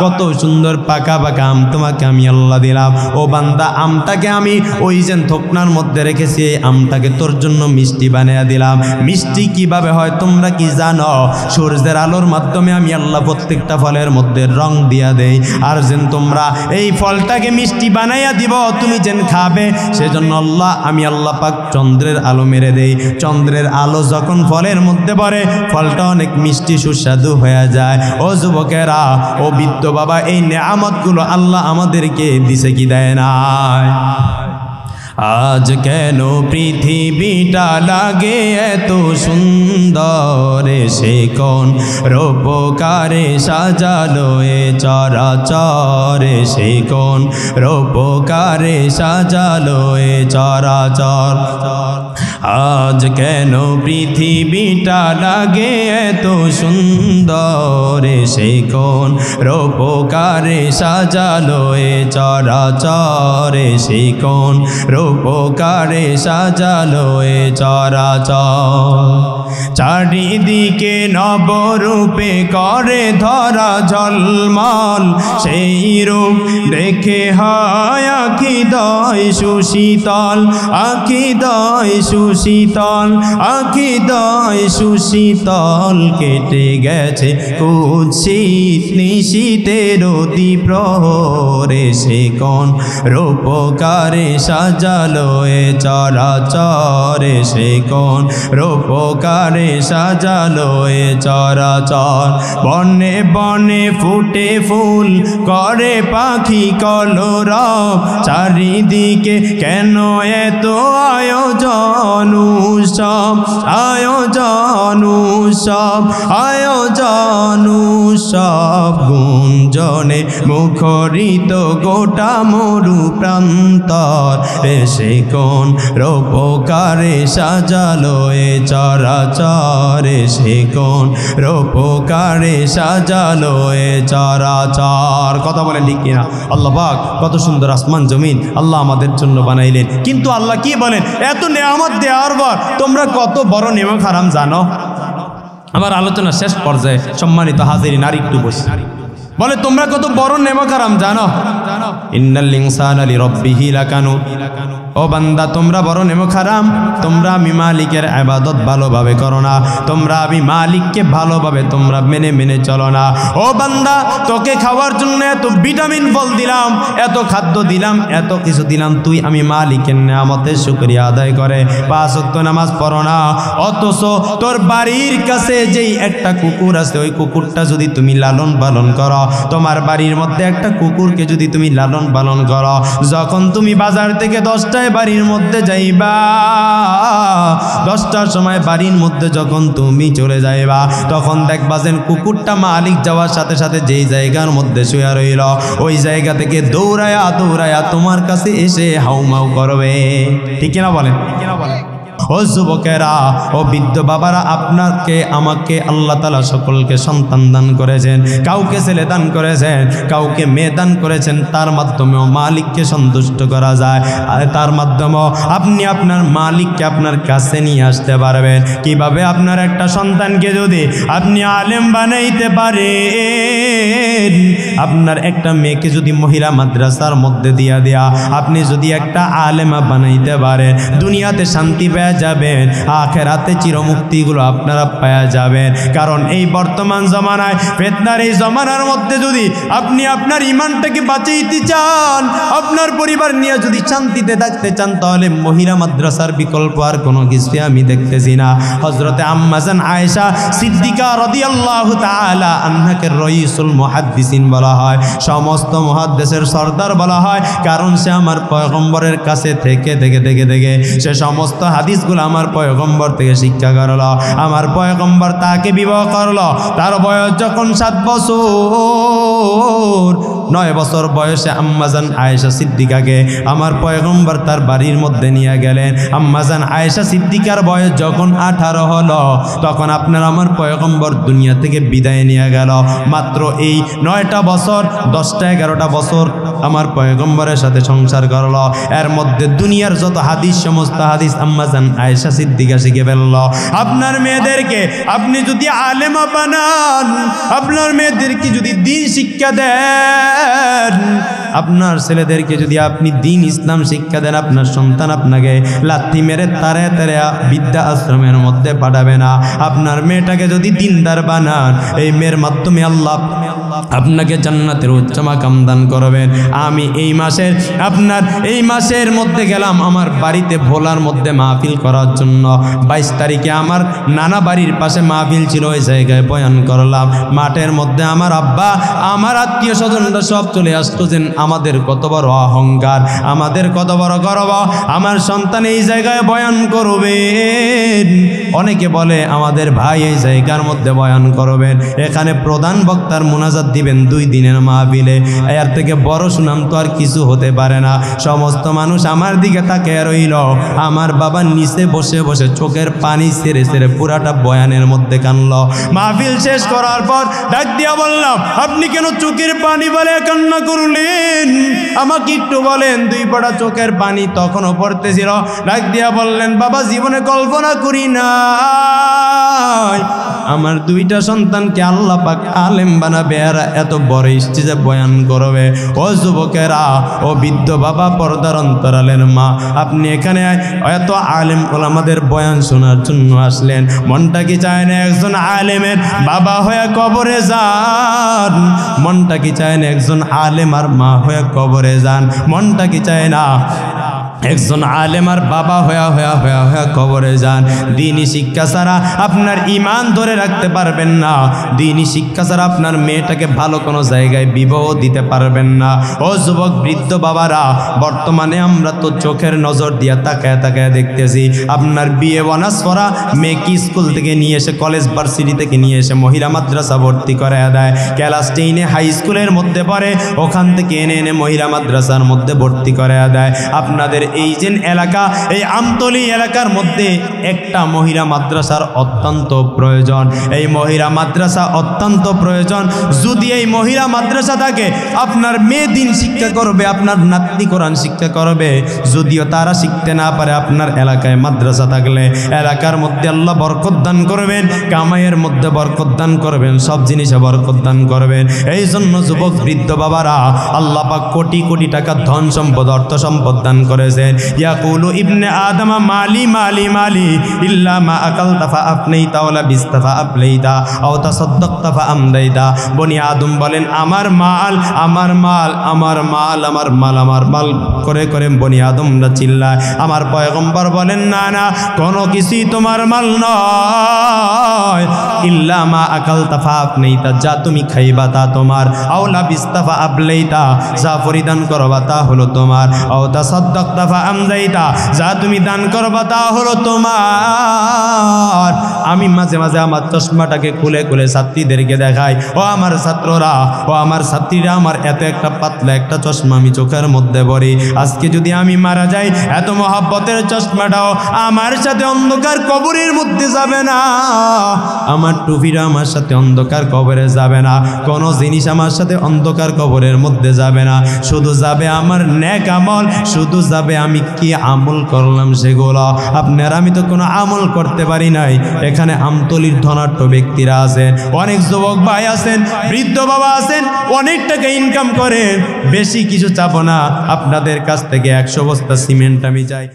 কত সুন্দর পাকা পাকা আম তোমাকে আমি আল্লাহ দিলাম। ও বান্দা, আমটাকে আমি ওই যে থোকনার মধ্যে রেখেছি, এই আমটাকে তোর জন্য মিষ্টি বানিয়ে দিলাম। মিষ্টি কিভাবে হয় তোমরা কি জানো? সূর্যের আলোর মাধ্যমে আমি আল্লাহ প্রত্যেকটা ফলের মধ্যে রং দিয়া দেই, আর যেন তোমরা এই ফলটাকে মিষ্টি বানাইয়া দিব, তুমি যেন খাবে, সেজন্য আমি আল্লাহ পাক চন্দ্রের আলো মেরে দেই। চন্দ্রের আলো যখন ফলের মধ্যে পড়ে, ফলটা অনেক মিষ্টি সুস্বাদু হয়ে যায়। ও যুবকেরা, ও বৃদ্ধ বাবা, এই নেয়ামতগুলো আল্লাহ আমাদেরকে দিছে কি দেয় না? আজ কেন পৃথিবীটা লাগে এত সুন্দর, সে কোন রূপকারে সাজালো এ চরাচর, সে কোন রূপকারে সাজালো এ চরাচর। আজ কেন পৃথিবীটা লাগে এত সুন্দর, সে কোন রূপকারে সাজালো এ চরাচর, সে কোন রূপকারে সাজালো এ চরাচর। চারিদিকে নবরূপে করে ধরা ঝলমল, সেই রূপ দেখে হয় আখিদয় সুশীতল, আখিদয় সুশীতল, আখিদয় সুশীতল। কেটে গেছে কুৎসিত নিশীতের অতি প্রহরে, সে কোন রূপকারে সাজালো এ চরাচরে, সে কোন রূপকারে সাজালো এ চরাচর। বনে বনে ফুটে ফুল করে পাখি কলরব, চারিদিকে কেন এত আয়োজন উৎসব, আয়োজন উৎসব, আয়োজন উৎসব। গুঞ্জনে মুখরিত গোটা মরু প্রান্তর, এসে কোন রূপকারে সাজালো এ চরাচর, এসে কোন রূপকারে সাজালো এ চরাচর। কথা বলেন ঠিক কিনা? আল্লাহ পাক কত সুন্দর আসমান জমিন আল্লাহ আমাদের জন্য বানাইলেন, কিন্তু আল্লাহ কি বলেন, এত নেয়ামত দেওয়ার পর তোমরা কত বড় নেমক হারাম জানো? আমার আলোচনা শেষ পর্যায়ে সম্মানিত হাজিরিন আর একটু বসি, বলে তোমরা কত বড় নেমক হারাম জানো? ইন্নাল ইনসানা লিরাব্বিহি লাকানুত। ও বান্দা, তোমরা বড় নেমক হারাম, তোমরা আমি মালিকের ইবাদত ভালোভাবে করো না, তোমরা আমি মালিককে ভালোভাবে তোমরা মেনে মেনে চলো না। ও বান্দা, তোকে খাওয়ার জন্য এত ভিটামিন ফল দিলাম, এত খাদ্য দিলাম, এত কিছু দিলাম, তুই আমি মালিকের নেয়ামতের শুকরিয়া আদায় করে 5 ওয়াক্ত নামাজ পড়ো না। অথচ তোর বাড়ির কাছে যেই একটা কুকুর আছে, ওই কুকুরটা যদি তুমি লালন পালন করো, তোমার বাড়ির মধ্যে একটা কুকুরকে যদি তুমি লালন পালন করো, যখন তুমি বাজার থেকে 10টায় বাড়ির মধ্যে যাইবা, 10টার সময় বাড়ির মধ্যে যখন তুমি চলে যাইবা, তখন দেখবা যে কুকুরটা মালিক যাওয়ার সাথে সাথে যেই জায়গার মধ্যে শুয়ে রইল, ওই জায়গা থেকে দৌড়ায়া দৌড়ায়া তোমার কাছে এসে হাউমাউ করবে। ঠিক কিনা বলেন? ও যুবকেরা, ও বৃদ্ধ বাবারা, আপনাকে আমাকে আল্লাহ তাআলা সকলকে সন্তান দান করেছেন, কাউকে ছেলে দান করেছেন, কাউকে মেয়ে দান করেছেন। তার মাধ্যমেও মালিককে সন্তুষ্ট করা যায়, আর তার মাধ্যমেও আপনি আপনার মালিককে আপনার কাছে নিয়ে আসতে পারবেন। কিভাবে? আপনার একটা সন্তানকে যদি আপনি আলেম বানাইতে পারেন, আপনার একটা মেয়েকে যদি মহিলা মাদ্রাসার মধ্যে দেয়া আপনি যদি একটা আলেমা বানাইতে পারেন, দুনিয়াতে শান্তি পেয়ে যাবেন, আখেরাতে চিরমুক্তিগুলো আপনারা পেয়ে যাবেন। কারণ এই বর্তমান জমানায়, ফিতনার এই জমানার মধ্যে যদি আপনি আপনার ঈমানটাকে বাঁচাইতে চান, আপনার পরিবার নিয়ে যদি শান্তিতে থাকতে চান, তাহলে মহিলা মাদ্রাসার বিকল্প আর কোনো কিছু আমি দেখতেছি না। হযরতে আম্মা জান আয়েশা সিদ্দিকা রাদিয়াল্লাহু তাআলা আনহাকে রাইসুল মুহাদ্দিসিন বলা হয়, সমস্ত মুহাদ্দিসের সরদার বলা হয়, কারণ সে আমার পয়গম্বরের কাছে থেকে সে সমস্ত হাদিসগুলো আমার পয়গম্বর থেকে শিক্ষা করলো। আমার পয়গম্বর তাকে বিবাহ করলো, তার বয়স যখন 7 বছর, 9 বছর বয়সে আম্মাজান আয়েশা সিদ্দিকাকে আমার পয়গম্বর তার বাড়ির মধ্যে নিয়ে গেলেন। আম্মাজান আয়েশা সিদ্দিকার বয়স যখন 18 হলো, তখন আপনার আমার পয়গম্বর দুনিয়া থেকে বিদায় নিয়ে গেল। মাত্র এই 9টা বছর, 10টা 11টা বছর আমার পয়গম্বরের সাথে সংসার করলো। এর মধ্যে দুনিয়ার যত হাদিস, সমস্ত হাদিস আম্মাজান আয়েশা সিদ্দিকা শিখে ফেলল। আপনার মেয়েদেরকে আপনি যদি আলেমা বানান, আপনার মেয়েদেরকে যদি দ্বীন শিক্ষা দেন, আপনার ছেলেদেরকে যদি আপনি দ্বীন ইসলাম শিক্ষা দেন, আপনার সন্তান আপনাকে লাথি মেরে তারে তারে বিদ্যা আশ্রমের মধ্যে পাঠাবে না। আপনার মেয়েটাকে যদি দ্বীনদার বানান, এই মেয়ের মাধ্যমে আল্লাহ আপনাকে জান্নাতের উচ্চ মাকাম দান করবেন। আমি এই মাসের মধ্যে গেলাম আমার বাড়িতে ভোলার মধ্যে মাহফিল করার জন্য। 22 তারিখে আমার নানা বাড়ির পাশে মাহফিল ছিল, ওই জায়গায় বয়ান করলাম। মাঠের মধ্যে আমার আব্বা, আমার আত্মীয় স্বজনরা সব চলে আসতো, যে আমাদের কত বড় অহংকার, আমাদের কত বড় গর্ব, আমার সন্তান এই জায়গায় বয়ান করবেন। অনেকে বলে আমাদের ভাই এই জায়গার মধ্যে বয়ান করবেন, এখানে প্রধান বক্তার মুনাজাত দিবেন 2 দিনের মাহফিলে, এর থেকে বড় সুনাম তো আর কিছু হতে পারে না। সমস্ত মানুষ আমার দিকে তাকিয়ে রইল। আমার বাবা নিচে বসে বসে চোখের পানি ছেড়ে ছেড়ে পুরাটা বয়ানের মধ্যে কানলো। মাহফিল শেষ করার পর ডাক দিয়া বললাম, আপনি কেন চোখের পানি বলে কান্না করলেন? আমাকে একটু বলেন। 2 ফোঁটা চোখের পানি তখনও পড়তেছিল। ডাক দিয়া বললেন, বাবা জীবনে কল্পনা করি না আমার 2টা সন্তানকে আল্লাহ পাক আলেম বানাবে, এরা এত বড় স্টেজে বয়ান করবে। ও যুবকেরা, ও বৃদ্ধ বাবা, পর্দার অন্তরালের মা, আপনি এখানে এত আলেম ওলামাদের বয়ান শোনার জন্য আসলেন। মনটা কি চায় না একজন আলেমের বাবা হয়ে কবরে যান? মনটা কি চায় না একজন আলেম আর মা হয়ে কবরে যান? মনটা কি চায় না একজন আলেম আর বাবা হয়া কবরে যান? দ্বীনি শিক্ষা ছাড়া আপনার ঈমান ধরে রাখতে পারবেন না। দ্বীনি শিক্ষা ছাড়া আপনার মেয়েটাকে ভালো কোনো জায়গায় বিবাহ দিতে পারবেন না। ও যুবক বৃদ্ধ বাবারা, বর্তমানে আমরা তো চোখের নজর দিয়া তাকায় তাকায় দেখতেছি আপনার বিয়ে বনাস করা মেয়েকে স্কুল থেকে নিয়ে এসে, কলেজ ভার্সিটি থেকে নিয়ে এসে মহিলা মাদ্রাসা ভর্তি করে দেয়। ক্লাস 10 হাই স্কুলের মধ্যে পড়ে, ওখান থেকে এনে মহিলা মাদ্রাসার মধ্যে ভর্তি করে দেয়। আপনাদের এই যে এলাকা, এই আমতলী এলাকার মধ্যে একটা মহিলা মাদ্রাসার অত্যন্ত প্রয়োজন। এই মহিলা মাদ্রাসা অত্যন্ত প্রয়োজন। যদি এই মহিলা মাদ্রাসা থাকে, আপনার মেয়ে দিন শিক্ষা করবে, আপনার নাতনি কোরআন শিক্ষা করবে। যদিও তারা শিখতে না পারে, আপনার এলাকায় মাদ্রাসা থাকলে এলাকার মধ্যে আল্লাহ বরকত দান করবেন, কামাইয়ের মধ্যে বরকত দান করবেন, সব জিনিসে বরকত দান করবেন। এই জন্য যুবক বৃদ্ধ বাবারা, আল্লাহ পাক কোটি কোটি টাকা ধন সম্পদ, অর্থ সম্পদ দান করেছেন। ইয়াকুলু ইবনে আদম মালি মালি মালি ইল্লা মা আকালতা ফাআফনাইতা ওয়া লাবিস্তা ফাআবলাইতা আও তাসাদ্দাকতা ফাআমদাইতা। বনি আদম বলেন, আমার মাল আমার মাল আমার মাল আমার মাল আমার মাল করে করে বনি আদমরা চিল্লায়। আমার পয়গম্বর বলেন, না না, কোনো কিছুই তোমার মাল নয়। ইল্লা মা আকালতা ফাআফনাইতা, যা তুমি খাইবা তা তোমার। আও লাবিস্তা ফাআবলাইতা, যা পরিধান করবা তা হলো তোমার। আও তাসাদ্দাকতা ফাআমদাইতা, যা তুমি দান করবা তা হলো তোমার। আমি মাঝে মাঝে আমার চশমাটাকে খুলে খুলে ছাত্রীদেরকে দেখাই, ও আমার ছাত্ররা, ও আমার ছাত্রীরা, আমার এত একটা পাতলা একটা চশমা আমি চোখের মধ্যে পরি। আজকে যদি আমি মারা যাই, এত মহাব্বতের চশমাটাও আমার সাথে অন্ধকার কবরের মধ্যে যাবে না। আমার টুপিটা আমার সাথে অন্ধকার কবরে যাবে না। কোনো জিনিস আমার সাথে অন্ধকার কবরের মধ্যে যাবে না। শুধু যাবে আমার নেক আমল, শুধু যাবে আমি কি আমল করলাম সেগুলো। আপনার আমি তো কোনো আমল করতে পারি নাই। এখানে আমতলীর ধনাঢ্য ব্যক্তিরা আছেন, অনেক যুবক ভাই আছেন, বৃদ্ধ বাবা আছেন, অনেক টাকা ইনকাম করেন। বেশি কিছু চাবো না, আপনাদের কাছ থেকে 100 বস্তা সিমেন্ট আমি চাই।